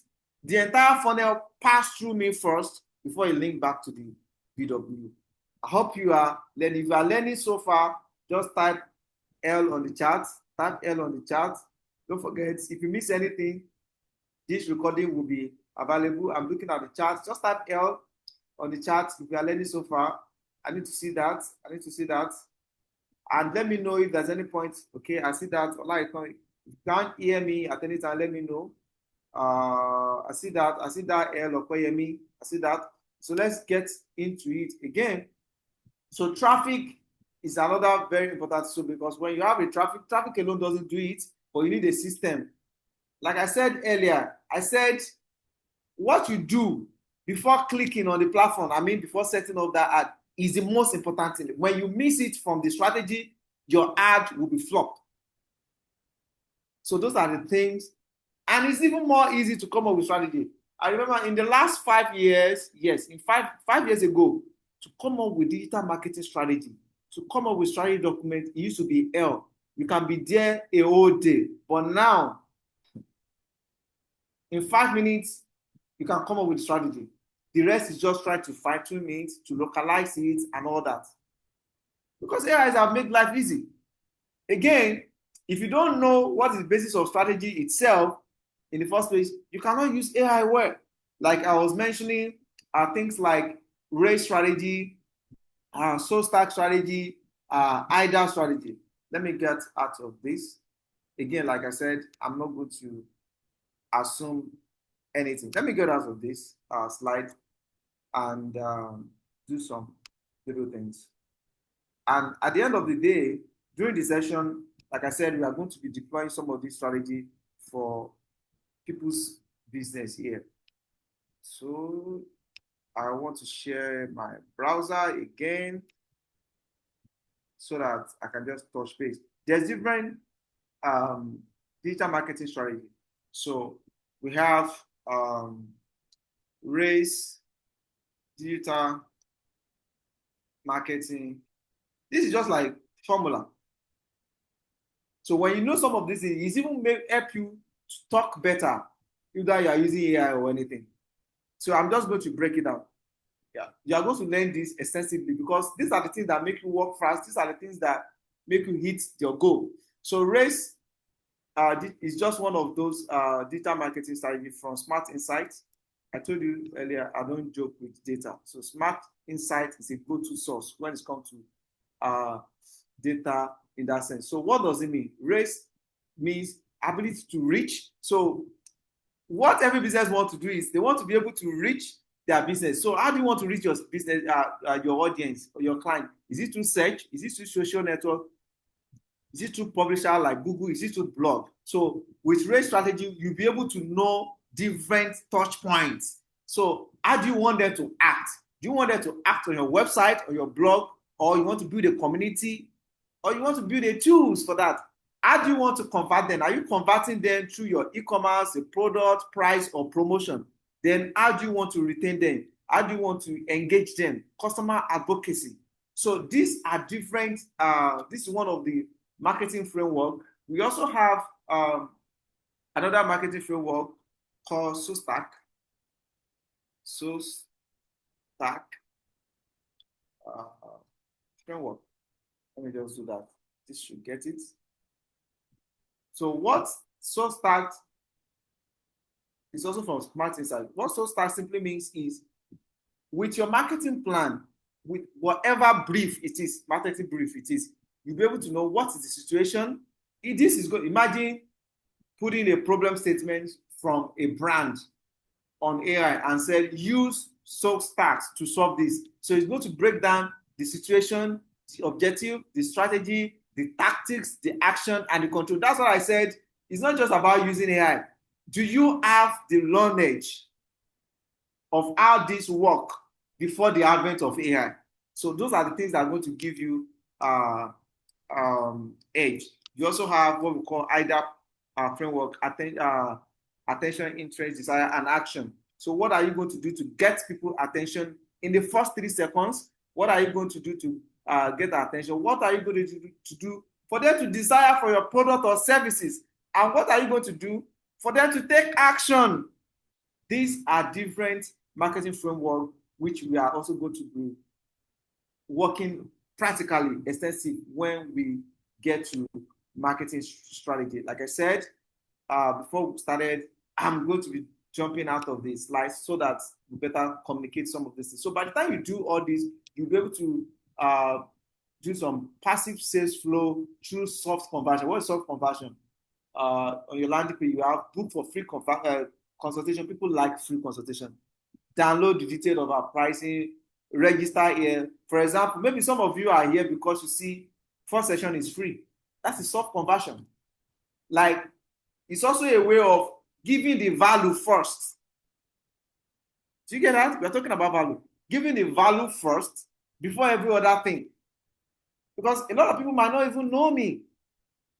The entire funnel passed through me first before you link back to the BW. I hope you are learning. If you are learning so far, just type L on the chat. Type L on the chat. Don't forget, if you miss anything, this recording will be available. I'm looking at the chat. Just type L on the chat if you are learning so far. I need to see that. And let me know if there's any point. Okay, I see that. If you can't hear me at any time, let me know. I see that L or me. I see that. So let's get into it again. So traffic is another very important issue, because when you have a traffic alone doesn't do it, but you need a system. Like I said earlier, I said what you do before clicking on the platform, before setting up that ad, is the most important thing. When you miss it from the strategy, your ad will be flopped. So those are the things. And it's even more easy to come up with strategy. I remember in the last 5 years, five years ago, to come up with digital marketing strategy, to come up with strategy document, it used to be L. You can be there a whole day. But now, in 5 minutes, you can come up with strategy. The rest is just trying to fine-tune it, to localize it, and all that. Because AIs have made life easy. Again, if you don't know what is the basis of strategy itself in the first place, you cannot use AI well. Like I was mentioning, things like race strategy, soul stack strategy, IDA strategy. Let me get out of this. Again, like I said, I'm not going to assume anything. Let me get out of this slide and do some little things. And at the end of the day, during the session, like I said, we are going to be deploying some of this strategy for people's business here. So I want to share my browser again so that I can just touch base. There's different digital marketing strategy. So we have race, digital marketing. This is just like formula. So when you know some of these things, it's even may help you to talk better, either you are using AI or anything. So I'm just going to break it down. Yeah, you are going to learn this extensively, because these are the things that make you work fast. These are the things that make you hit your goal. So race is just one of those digital marketing strategies from Smart Insights. I told you earlier, I don't joke with data. So Smart Insight is a go-to source when it comes to data in that sense. So what does it mean? Race means ability to reach. So what every business wants to do is they want to be able to reach their business. So how do you want to reach your business, your audience or your client? Is it through search? Is it through social network? Is it through publisher like Google? Is it through blog? So with race strategy, you'll be able to know different touch points. So how do you want them to act? Do you want them to act on your website or your blog, or you want to build a community, or you want to build a tools for that? How do you want to convert them? Are you converting them through your e-commerce, a product, price, or promotion? Then how do you want to retain them? How do you want to engage them? Customer advocacy. So these are different. This is one of the marketing framework We also have another marketing framework called SOSTAC. SOSTAC framework. Let me just do that. This should get it. So what SOSTAC is also from Smart Insight. What SOSTAC simply means is with your marketing plan, with whatever brief it is, marketing brief it is, you'll be able to know what is the situation. If this is good, imagine putting a problem statement from a brand on AI and said, use SOSTAC to solve this. So it's going to break down the situation, the objective, the strategy, the tactics, the action, and the control. That's what I said. It's not just about using AI. Do you have the knowledge of how this work before the advent of AI? So those are the things that are going to give you edge. You also have what we call IDAP framework, attention, interest, desire, and action. So what are you going to do to get people attention in the first 3 seconds? What are you going to do to get their attention? What are you going to do for them to desire for your product or services? And what are you going to do for them to take action? These are different marketing frameworks which we are also going to be working practically extensive when we get to marketing strategy. Like I said, before we started, I'm going to be jumping out of the slides so that we better communicate some of this things. So by the time you do all this, you'll be able to do some passive sales flow through soft conversion. What is soft conversion? On your landing page, you have book for free consultation. People like free consultation. Download the detail of our pricing, register here. For example, maybe some of you are here because you see first session is free. That's a soft conversion. Like, it's also a way of giving the value first. Do you get that? We're talking about value. Giving the value first before every other thing. Because a lot of people might not even know me.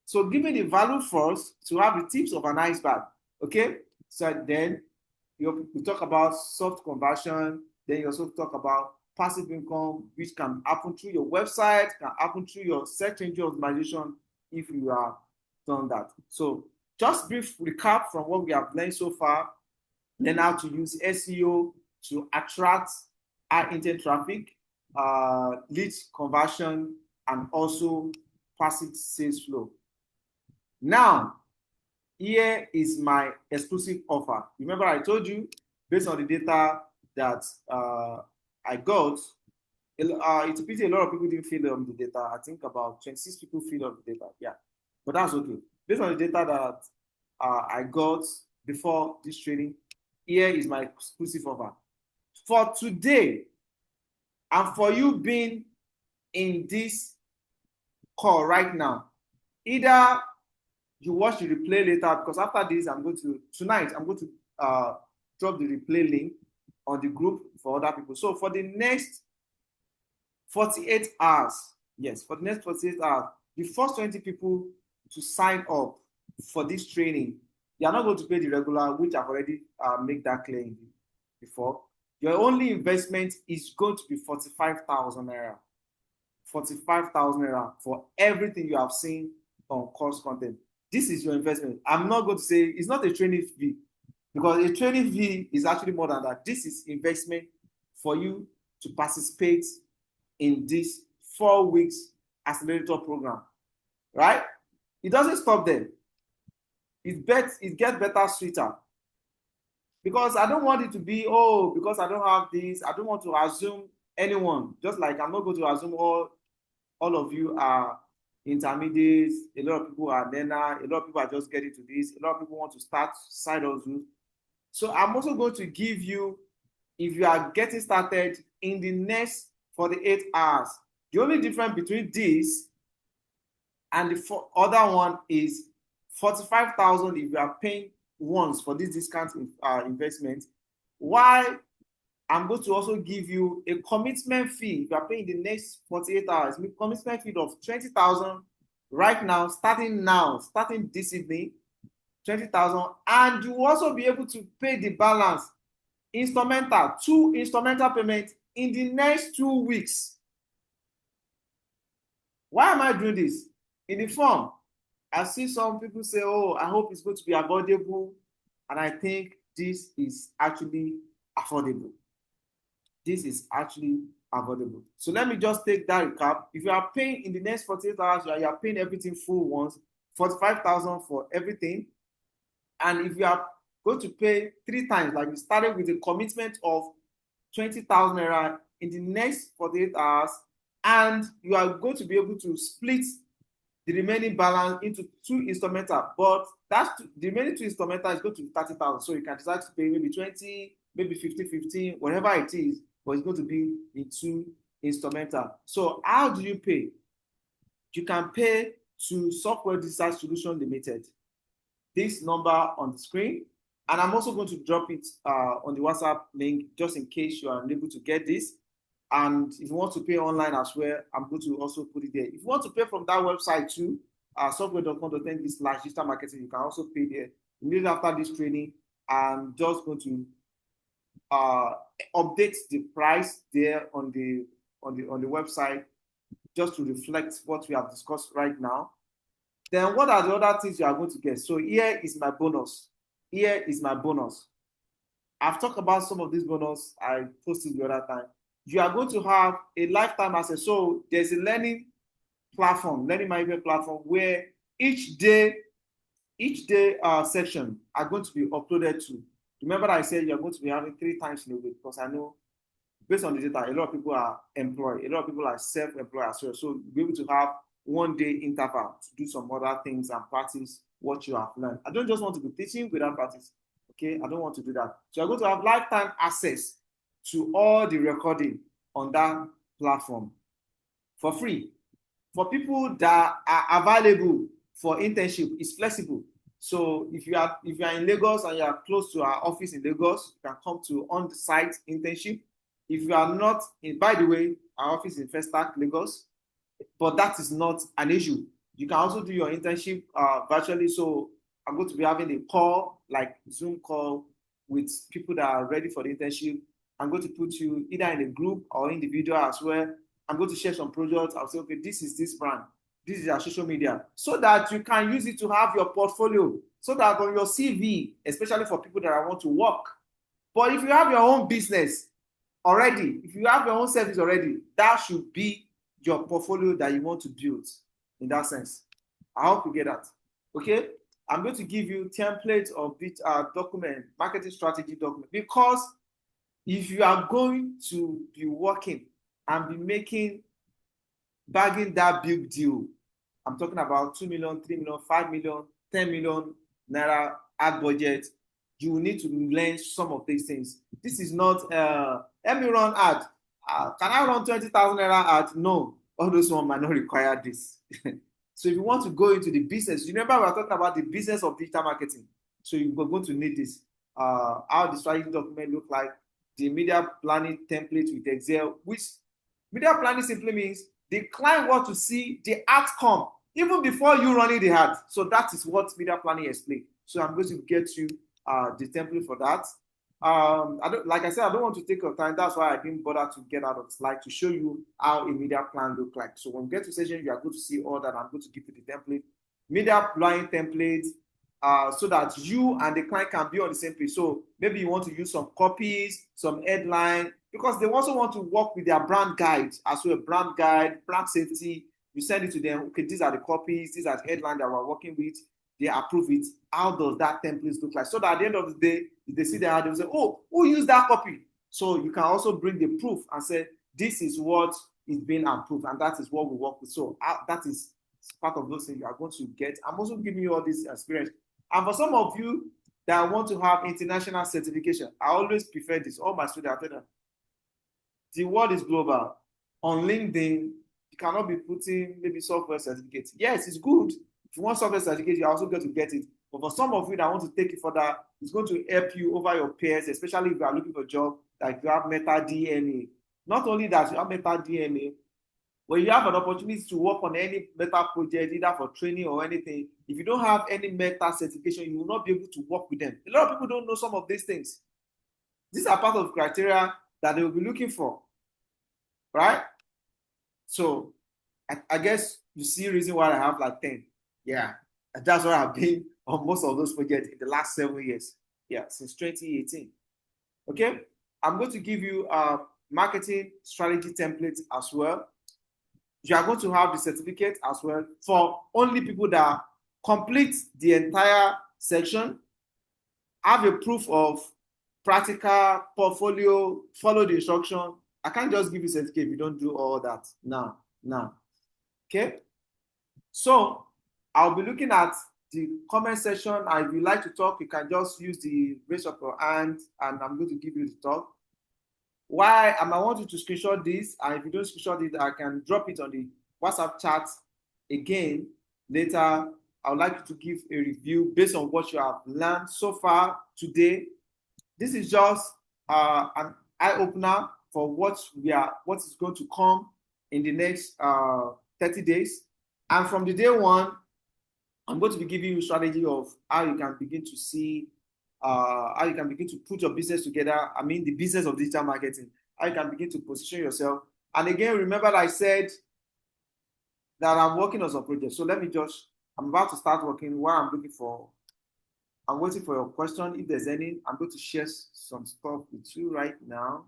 So giving the value first to have the tips of an iceberg. Okay? So then we talk about soft conversion. Then you also talk about passive income, which can happen through your website, can happen through your search engine optimization if you have done that. So just brief recap from what we have learned so far. Learn how to use SEO to attract high intent traffic, lead conversion, and also passive sales flow. Now, here is my exclusive offer. Remember, I told you, based on the data that I got, it's a pity a lot of people didn't fill up the data. I think about 26 people filled up the data. Yeah, but that's okay. Based on the data that I got before this training, here is my exclusive offer. For today, and for you being in this call right now, either you watch the replay later, because after this, tonight, I'm going to drop the replay link on the group for other people. So for the next 48 hours, yes, for the next 48 hours, the first 20 people to sign up for this training, you are not going to pay the regular, which I've already made that clear before. Your only investment is going to be 45,000 naira. 45,000 naira for everything you have seen on course content. This is your investment. I'm not going to say it's not a training fee, because a training fee is actually more than that. This is investment for you to participate in this 4 weeks accelerator program, right? It doesn't stop there. It gets better, sweeter. Because I don't want it to be, because I don't have this, I don't want to assume anyone. Just like I'm not going to assume all of you are intermediates, a lot of people are learner, a lot of people are just getting to this, a lot of people want to start side hustles. So I'm also going to give you, if you are getting started in the next 48 hours, the only difference between this and the other one is 45,000 if you are paying once for this discount investment. Why? I'm going to also give you a commitment fee if you are paying the next 48 hours. Commitment fee of 20,000 right now, starting this evening, 20,000, and you will also be able to pay the balance instrumental, 2 instrumental payments in the next 2 weeks. Why am I doing this? In the form, I see some people say, oh, I hope it's going to be affordable. And I think this is actually affordable. This is actually affordable. So let me just take that recap. If you are paying in the next 48 hours, you are paying everything full once, 45,000 for everything. And if you are going to pay 3 times, like you started with a commitment of 20,000 naira in the next 48 hours, and you are going to be able to split the remaining balance into 2 instrumental, but the remaining 2 instrumental is going to be 30,000. So you can decide to pay maybe 20, maybe 50, 15, whatever it is, but it's going to be in 2 instrumental. So how do you pay? You can pay to Software Digital Solution Limited. This number on the screen, and I'm also going to drop it on the WhatsApp link just in case you are unable to get this. And if you want to pay online as well, I'm going to also put it there. If you want to pay from that website too, software.com.ng/digital marketing, you can also pay there. Immediately after this training, I'm just going to update the price there on the website just to reflect what we have discussed right now. Then what are the other things you are going to get? So here is my bonus. Here is my bonus. I've talked about some of these bonus I posted the other time. You are going to have a lifetime access. So there's a learning management platform where each day section are going to be uploaded to. Remember I said you're going to be having 3 times in a week, because I know based on the data, a lot of people are employed, a lot of people are self-employed as well. So you'll be able to have 1 day interval to do some other things and practice what you have learned. I don't just want to be teaching without practice. Okay, I don't want to do that. So you're going to have lifetime access to all the recording on that platform for free. For people that are available for internship, it's flexible. So if you are in Lagos and you are close to our office in Lagos, you can come to on-site internship. If you are not, by the way, our office is in Festac, Lagos, but that is not an issue. You can also do your internship virtually. So I'm going to be having a call, like Zoom call, with people that are ready for the internship. I'm going to put you either in a group or individual as well. I'm going to share some projects. I'll say, okay, this is this brand. This is our social media, so that you can use it to have your portfolio, so that on your CV, especially for people that want to work. But if you have your own business already, if you have your own service already, that should be your portfolio that you want to build in that sense. I hope you get that. Okay, I'm going to give you templates of this document, marketing strategy document, because if you are going to be working and be bagging that big deal, I'm talking about 2 million, 3 million, 5 million, 10 million naira ad budget, you will need to learn some of these things. This is not, let me run ad. Can I run 20,000 naira ad? No, all those ones might not require this. So if you want to go into the business, you remember we are talking about the business of digital marketing. So you're going to need this. How the strategy document look like, the media planning template with Excel, which media planning simply means the client wants to see the outcome even before you running the ad. So that is what media planning explains. So I'm going to get you the template for that. Like I said, I don't want to take your time. That's why I didn't bother to get out of the slide to show you how a media plan look like. So when we get to session, you are going to see all that. I'm going to give you the template, media planning template, so that you and the client can be on the same page. So maybe you want to use some copies, some headline, because they also want to work with their brand guide as well. Brand guide, brand safety. You send it to them. Okay, these are the copies. These are the headlines that we're working with. They approve it. How does that template look like? So that at the end of the day, if they see the ad, they will say, "Oh, who used that copy?" So you can also bring the proof and say, "This is what is being approved, and that is what we work with." So that is part of those things you are going to get. I'm also giving you all this experience. And for some of you that want to have international certification, I always prefer this. All my students, I tell them, the world is global. On LinkedIn, you cannot be putting maybe software certificates. Yes, it's good. If you want software certificate, you also get to get it. But for some of you that want to take it further, it's going to help you over your peers, especially if you are looking for a job, like you have Meta DNA. Not only that, you have Meta DNA, when you have an opportunity to work on any Meta project, either for training or anything, if you don't have any Meta certification, you will not be able to work with them. A lot of people don't know some of these things. These are part of the criteria that they will be looking for, right? So I guess you see the reason why I have like 10. Yeah. And that's where I've been on most of those projects in the last 7 years. Yeah, since 2018. Okay, I'm going to give you a marketing strategy template as well. You are going to have the certificate as well for only people that complete the entire section, have a proof of practical portfolio, follow the instruction. I can't just give you certificate if you don't do all that now. Okay, so I'll be looking at the comment section, and if you like to talk, you can just use the raise up your hand, and I'm going to give you the talk. Why I want you to screenshot this, and if you don't screenshot it, I can drop it on the WhatsApp chat again later. I would like you to give a review based on what you have learned so far today. This is just an eye opener for what is going to come in the next 30 days. And from the day one, I'm going to be giving you a strategy of how you can begin to see, how you can begin to put your business together. I mean, the business of digital marketing, how you can begin to position yourself. And again, remember that I said that I'm working on some projects. So I'm about to start working. What I'm looking for, I'm waiting for your question. If there's any, I'm going to share some stuff with you right now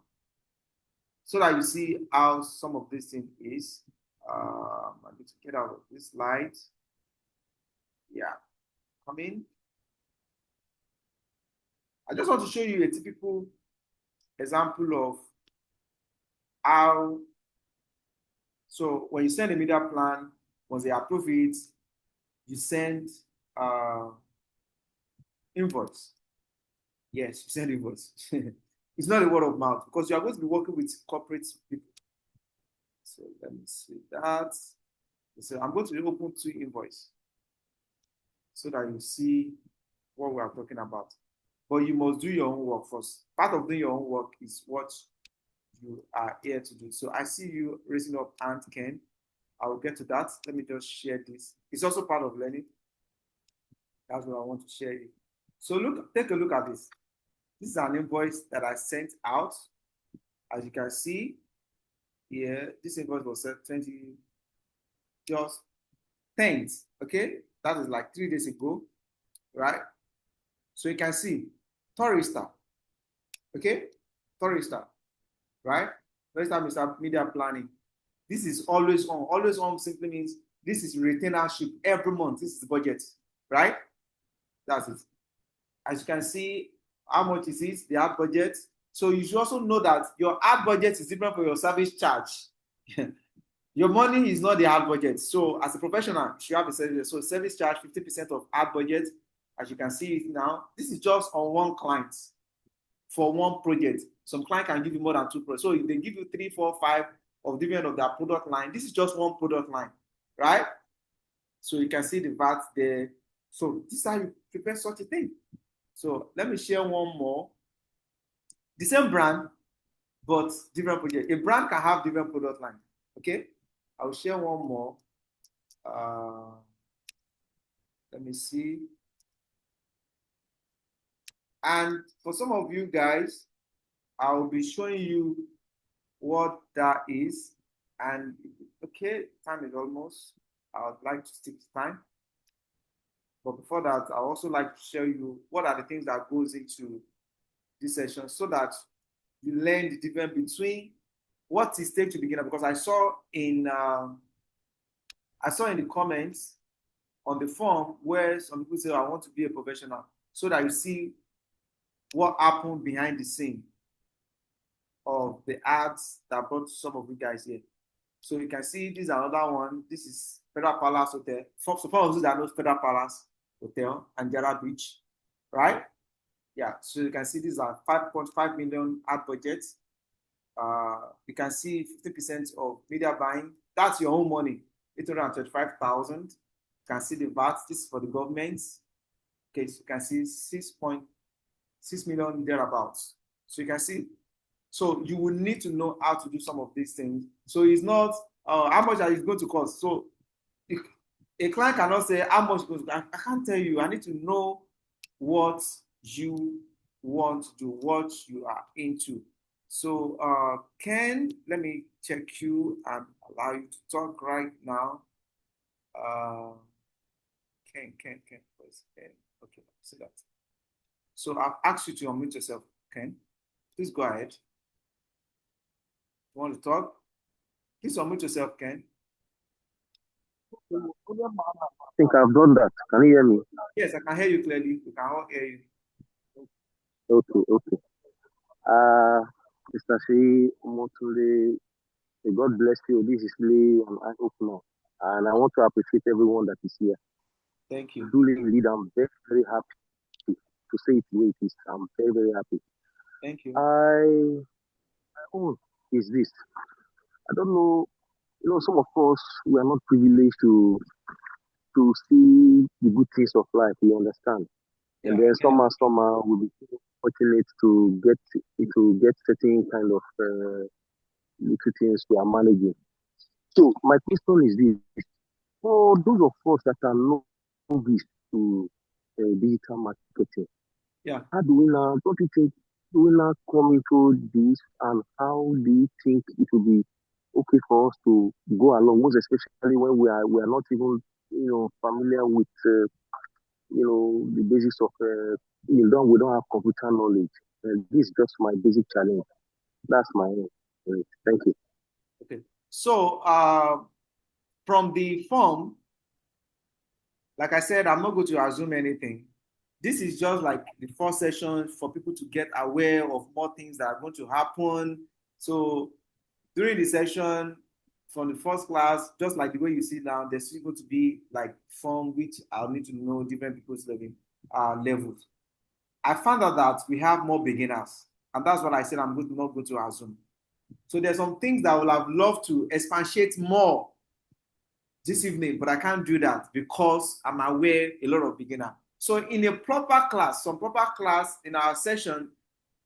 so that you see how some of this thing is. I'm going to get out of this slide. Yeah, come in. I just want to show you a typical example of how. So when you send a media plan, once they approve it, you send invoice. Yes, you send invoice. It's not a word of mouth because you are going to be working with corporate people. So let me see that. So I'm going to open two invoice so that you see what we are talking about. But you must do your own work first. Part of doing your own work is what you are here to do. So I see you raising up hand, Ken. I will get to that. Let me just share this. It's also part of learning. That's what I want to share it. So take a look at this. This is an invoice that I sent out. As you can see here, this invoice was sent 20 just 10th. Okay, that is like 3 days ago, right? So you can see Tourista. Okay, Tourista, right? Tourista Mr. Media Planning. This is always on. Always on simply means this is retainership every month. This is the budget, right? That's it. As you can see, how much is it? The ad budget. So you should also know that your ad budget is different from your service charge. Your money is not the ad budget. So as a professional, you should have a service. So service charge 50% of ad budget. As you can see it now, this is just on one client for one project. Some client can give you more than two projects. So if they give you 3, 4, 5 of different of their product line, this is just one product line, right? So you can see the VAT there. So this is how you prepare such a thing. So let me share one more. The same brand, but different project. A brand can have different product line. Okay, I'll share one more. Let me see. And for some of you guys, I'll be showing you what that is. And okay, time is almost. I would like to stick to time. But before that, I also like to show you what are the things that goes into this session so that you learn the difference between what is take to begin. Because I saw in the comments on the form where some people say, I want to be a professional, so that you see what happened behind the scene of the ads that brought some of you guys here. So you can see this is another one. This is Federal Palace Hotel. For those that know Federal Palace Hotel and Jara Beach, right? Yeah, so you can see these are 5.5 million ad budgets. You can see 50% of media buying. That's your own money, 835,000. You can see the VAT. This is for the government. Okay, so you can see 6.6 million thereabouts. So you can see. So you will need to know how to do some of these things. So it's not how much are it going to cost. So a client cannot say how much it goes. I can't tell you. I need to know what you want to do, what you are into. So Ken, let me check you and allow you to talk right now. Ken, please. Ken. Okay, see that. So I've asked you to unmute yourself, Ken. Please go ahead. You want to talk? Please unmute yourself, Ken. I think I've done that. Can you hear me? Yes, I can hear you clearly. We can all hear you. Okay, okay. Uh, Mr. Shi Motule, may God bless you. This is really an eye opener. And I want to appreciate everyone that is here. Thank you. Truly, indeed, I'm very, very happy to say it the way it is. I'm very, very happy. Thank you. My own is this. I don't know, some of us, we are not privileged to see the good things of life. We understand. And Yeah, I then get it. somehow will be fortunate to get certain kind of little things we are managing. So my question is this: for those of us that are novice to digital marketing, Yeah. how do we now? Don't you think do we now come into this, and how do you think it will be okay for us to go along, most especially when we are not even familiar with the basics of we don't have computer knowledge. This is just my basic challenge. That's my own. Thank you. Okay. So from the form, like I said, I'm not going to assume anything. This is just like the first session for people to get aware of more things that are going to happen. So during the session from the first class, just like the way you see now, there's still going to be like form which I'll need to know different people's levels. I found out that we have more beginners, and that's what I said not going to assume. So there's some things that I would have loved to expatiate more this evening, but I can't do that because I'm aware a lot of beginner. So in a proper class, some proper class in our session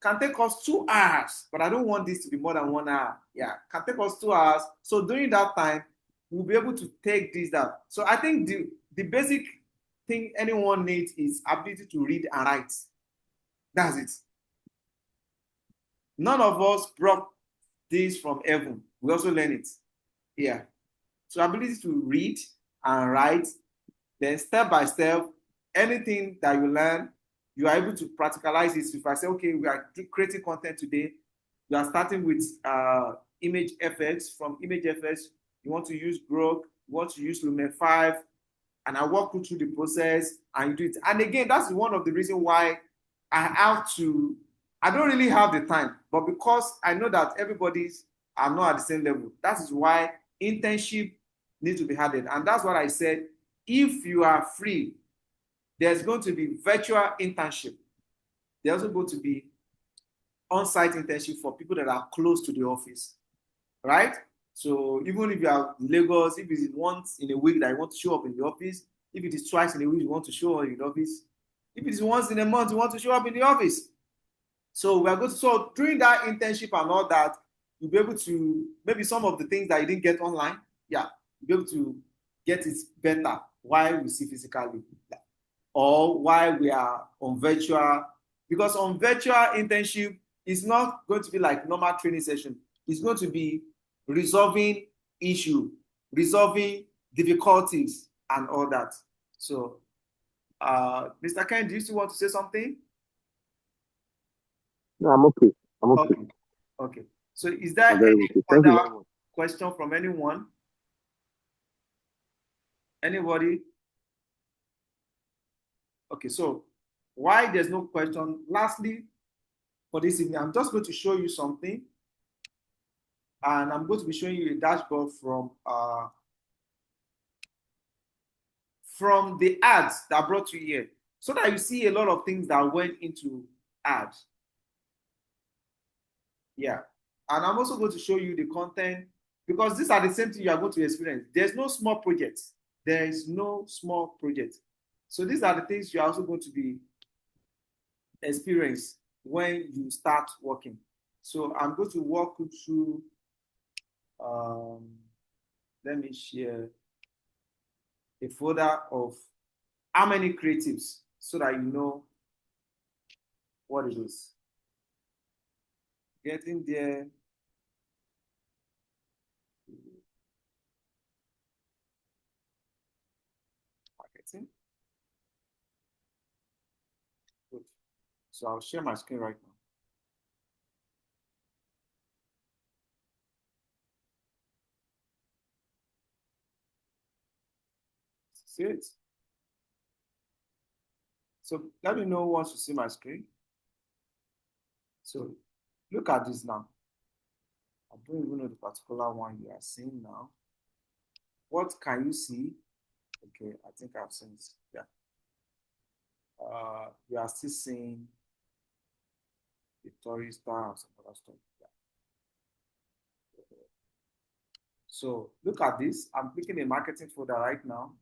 can take us 2 hours, but I don't want this to be more than 1 hour. Yeah, can take us 2 hours. So during that time, we'll be able to take this down. So I think the basic thing anyone needs is ability to read and write. That's it. None of us brought this from heaven. We also learn it. Yeah. So ability to read and write, then step by step, anything that you learn, you are able to practicalize it. If I say, okay, we are creating content today, you are starting with image effects. From image effects, you want to use Grok, you want to use Lumen 5, and I walk you through the process and you do it. And again, that's one of the reasons why I don't really have the time, but because I know that everybody's are not at the same level, that is why internship needs to be added. And that's what I said. If you are free, there's going to be virtual internship. There's also going to be on-site internship for people that are close to the office, right? So even if you are in Lagos, if it is once in a week that you want to show up in the office, if it is twice in a week you want to show up in the office, if it is once in a month you want to show up in the office. So we are going to, so during that internship and all that, you'll be able to maybe some of the things that you didn't get online, yeah, you'll be able to get it better while we see physically, or while we are on virtual. Because on virtual internship, it's not going to be like normal training session. It's going to be resolving issue, resolving difficulties, and all that. So, Mr. Ken, do you still want to say something? No, I'm okay. I'm okay. Okay. Okay. So is there I'm very any okay. Thank you other very much. question from anyone? Anybody? Okay, so why there's no question? Lastly, for this evening, I'm just going to show you something, and I'm going to be showing you a dashboard from the ads that brought you here, so that you see a lot of things that went into ads. Yeah, and I'm also going to show you the content because these are the same thing you are going to experience. There's no small project. There is no small project. So these are the things you are also going to be experience when you start working. So I'm going to walk you through, um, let me share a folder of how many creatives so that you know what it is. Getting there. Marketing. So I'll share my screen right now. See it? So let me know once you see my screen. So look at this now. I don't even know the particular one you are seeing now. What can you see? Okay, I think I've seen it. Yeah. You are still seeing the tourist star and some other stuff. Yeah. So look at this. I'm clicking a marketing folder right now.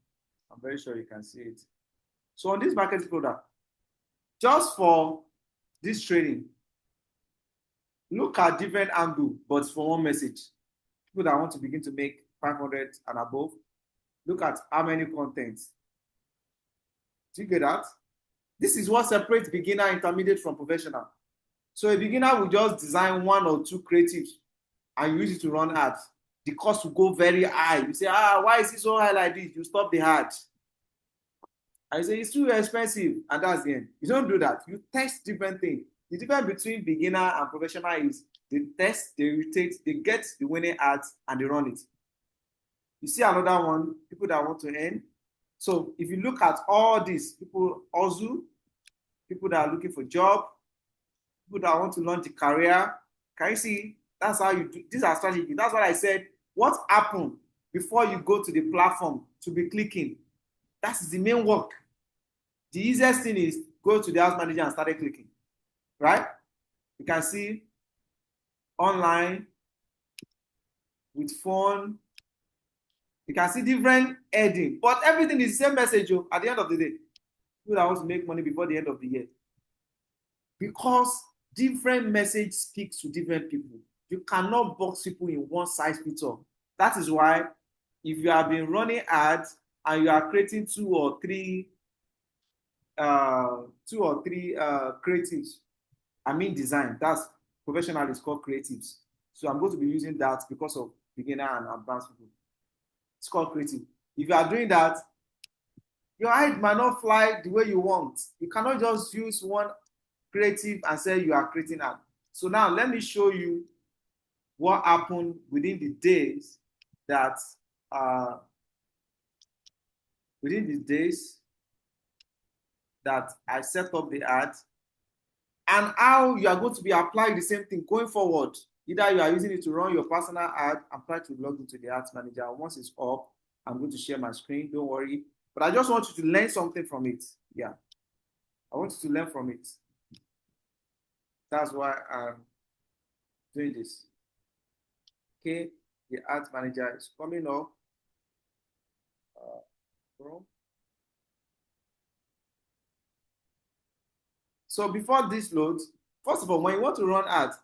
I'm very sure you can see it. So on this marketing folder, just for this training, look at different angle, but for one message. People that want to begin to make 500 and above, look at how many contents. Do you get that? This is what separates beginner, intermediate from professional. So a beginner will just design one or two creatives and use it to run ads. The cost will go very high. You say, why is it so high like this? You stop the ad. I say it's too expensive, and that's the end. You don't do that. You test different things. The difference between beginner and professional is they test, they rotate, they get the winning ads and they run it. You see another one, people that want to earn. So if you look at all these people also, people that are looking for job, people that want to launch a career, can you see? That's how you do. These are strategy. That's what I said. What happened before you go to the platform to be clicking? That's the main work. The easiest thing is go to the house manager and start clicking, right? You can see online with phone. You can see different heading, but everything is the same message at the end of the day. People that want to make money before the end of the year. Because different message speaks to different people. You cannot box people in one size fits all. That is why if you have been running ads and you are creating two or three creatives, I mean design, that's professional is called creatives. So I'm going to be using that because of beginner and advanced people. It's called creative. If you are doing that, your ad might not fly the way you want. You cannot just use one creative and say you are creating ad. So now let me show you what happened within the days that I set up the ad and how you are going to be applying the same thing going forward. Either you are using it to run your personal ad and try to log into the ads manager. Once it's up, I'm going to share my screen. Don't worry. But I just want you to learn something from it. Yeah. I want you to learn from it. That's why I'm doing this. Okay. The ads manager is coming up. So before this loads, first of all, when you want to run ads,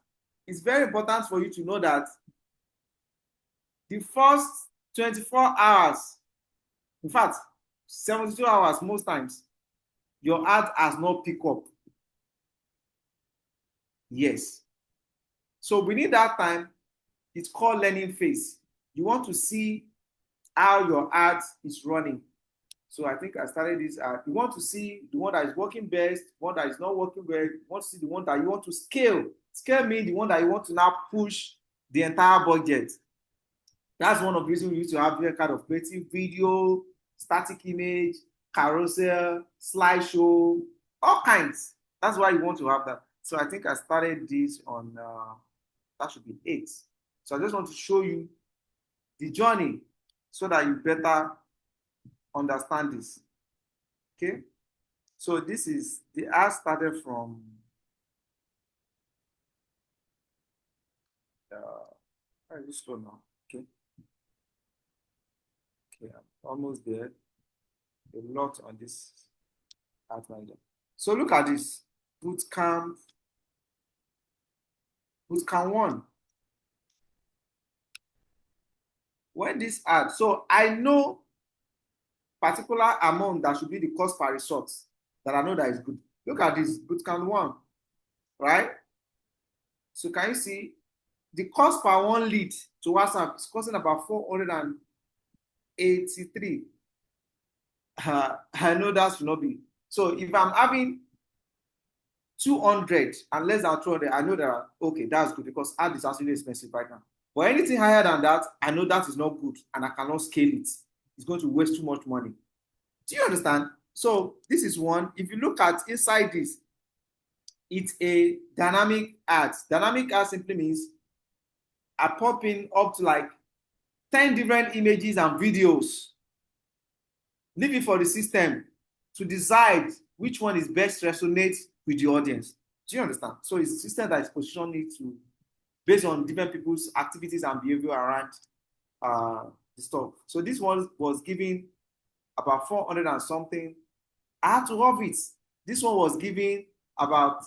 it's very important for you to know that the first 24 hours, in fact, 72 hours most times, your ad has not picked up. Yes. So within that time, it's called learning phase. You want to see how your ad is running. So I think I started this. You want to see the one that is working best, one that is not working well. You want to see the one that you want to scale. Scale means the one that you want to now push the entire budget. That's one of the reasons we used to have different kind of creative video, static image, carousel, slideshow, all kinds. That's why you want to have that. So I think I started this on, that should be 8. So I just want to show you the journey so that you better understand this. Okay. So this is, the ad started from, I just slow now. Okay. Okay, I'm almost there. A lot on this ad manager. So look at this. Bootcamp 1. When this ad, so I know particular amount that should be the cost per resort that I know that is good. Look at this Bootcamp 1, right? So can you see the cost per one lead to WhatsApp is costing about 483. I know that should not be. So if I'm having 200 and less than 200, I know that, okay, that's good because ad is actually expensive right now. But anything higher than that, I know that is not good and I cannot scale it. It's going to waste too much money. Do you understand? So this is one. If you look at inside this, it's a dynamic ad. Dynamic ad simply means I pop in up to like 10 different images and videos. Leave it for the system to decide which one is best resonate with the audience. Do you understand? So it's a system that is positioning to based on different people's activities and behavior around the stuff. So this one was giving about 400 and something. I had to off it. This one was giving about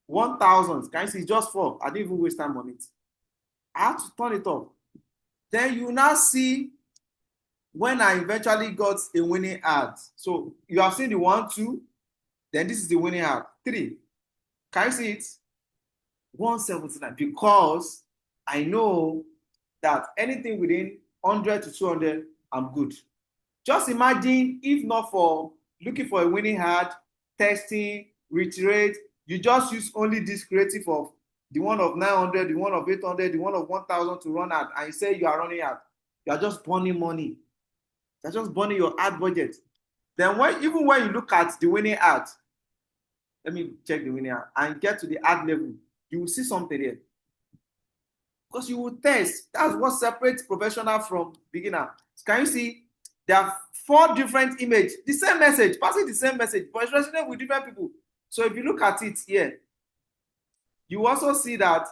1,000. Can you see? Just four. I didn't even waste time on it. I had to turn it off. Then you now see when I eventually got a winning ad. So you have seen the 1, 2. Then this is the winning ad. 3. Can you see it? 179. Because I know that anything within 100 to 200, I'm good. Just imagine if not for looking for a winning ad, testing, reiterate, you just use only this creative of the one of 900, the one of 800, the one of 1,000 to run ad, and you say you are running ad. You are just burning money. You're just burning your ad budget. Then even when you look at the winning ad, let me check the winning ad and get to the ad level, you will see something here. Because you will test. That's what separates professional from beginner. Can you see? There are 4 different images, the same message, passing the same message, but it's resonating with different people. So if you look at it here, you also see that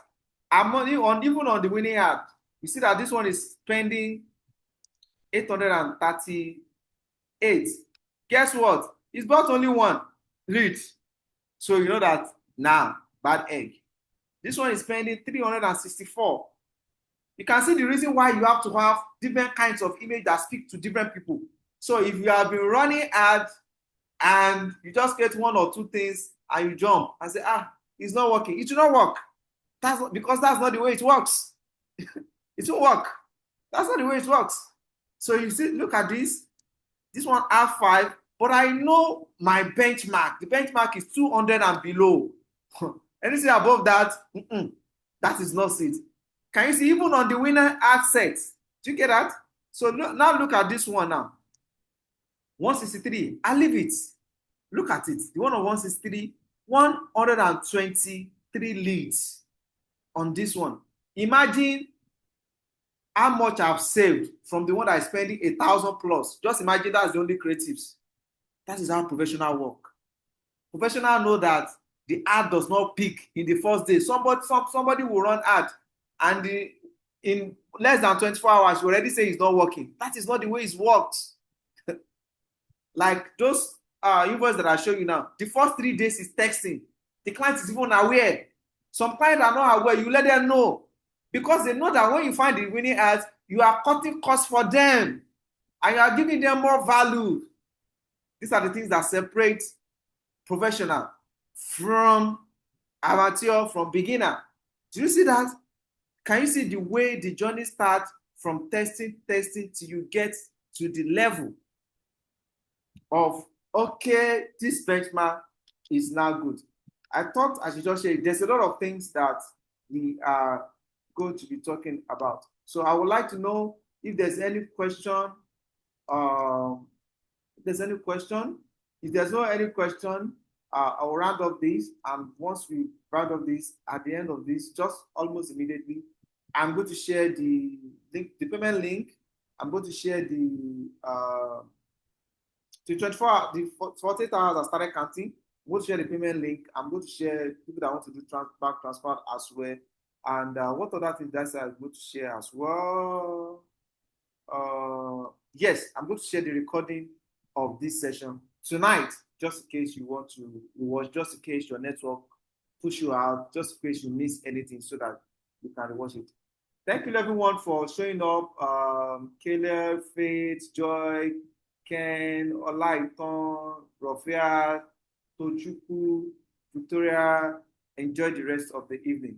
even on the winning ad, you see that this one is spending 838. Guess what? It's bought only one lead. So you know that now, bad egg. This one is spending 364. You can see the reason why you have to have different kinds of image that speak to different people. So if you have been running ads and you just get 1 or 2 things and you jump and say, it's not working. It will not work. Because that's not the way it works. It won't work. That's not the way it works. So you see, look at this. This one R5, but I know my benchmark. The benchmark is 200 and below. Anything above that, that is not it. Can you see even on the winner ad set? Do you get that? So now look at this one now. 163. I leave it. Look at it. The one on 163, 123 leads on this one. Imagine how much I've saved from the one that is spending 1,000 plus. Just imagine that's the only creatives. That is how professional work. Professional know that the ad does not peak in the first day. Somebody will run ad and in less than 24 hours, you already say it's not working. That is not the way it works. Like those invoices that I show you now, the first 3 days is texting. The client is even aware. Some clients are not aware. You let them know. Because they know that when you find the winning ads, you are cutting costs for them. And you are giving them more value. These are the things that separate professional from amateur, from beginner. Do you see that? Can you see the way the journey starts from testing till you get to the level of, okay, this benchmark is now good. I thought, as you just said, there's a lot of things that we are going to be talking about. So I would like to know if there's any question. If there's any question, if there's no any question, I will round up this. And once we round up this, at the end of this, just almost immediately, I'm going to share the link, the payment link. I'm going to share the 24 hours, the 48 hours I started counting. I'm going to share the payment link. I'm going to share people that want to do bank transfer as well. And what other things that I'm going to share as well? Yes, I'm going to share the recording of this session tonight, just in case you want to watch, just in case your network push you out, just in case you miss anything so that you can watch it. Thank you everyone for showing up. Caleb, Faith, Joy, Ken, Olaiton, Rofia, Tochukwu, Victoria. Enjoy the rest of the evening.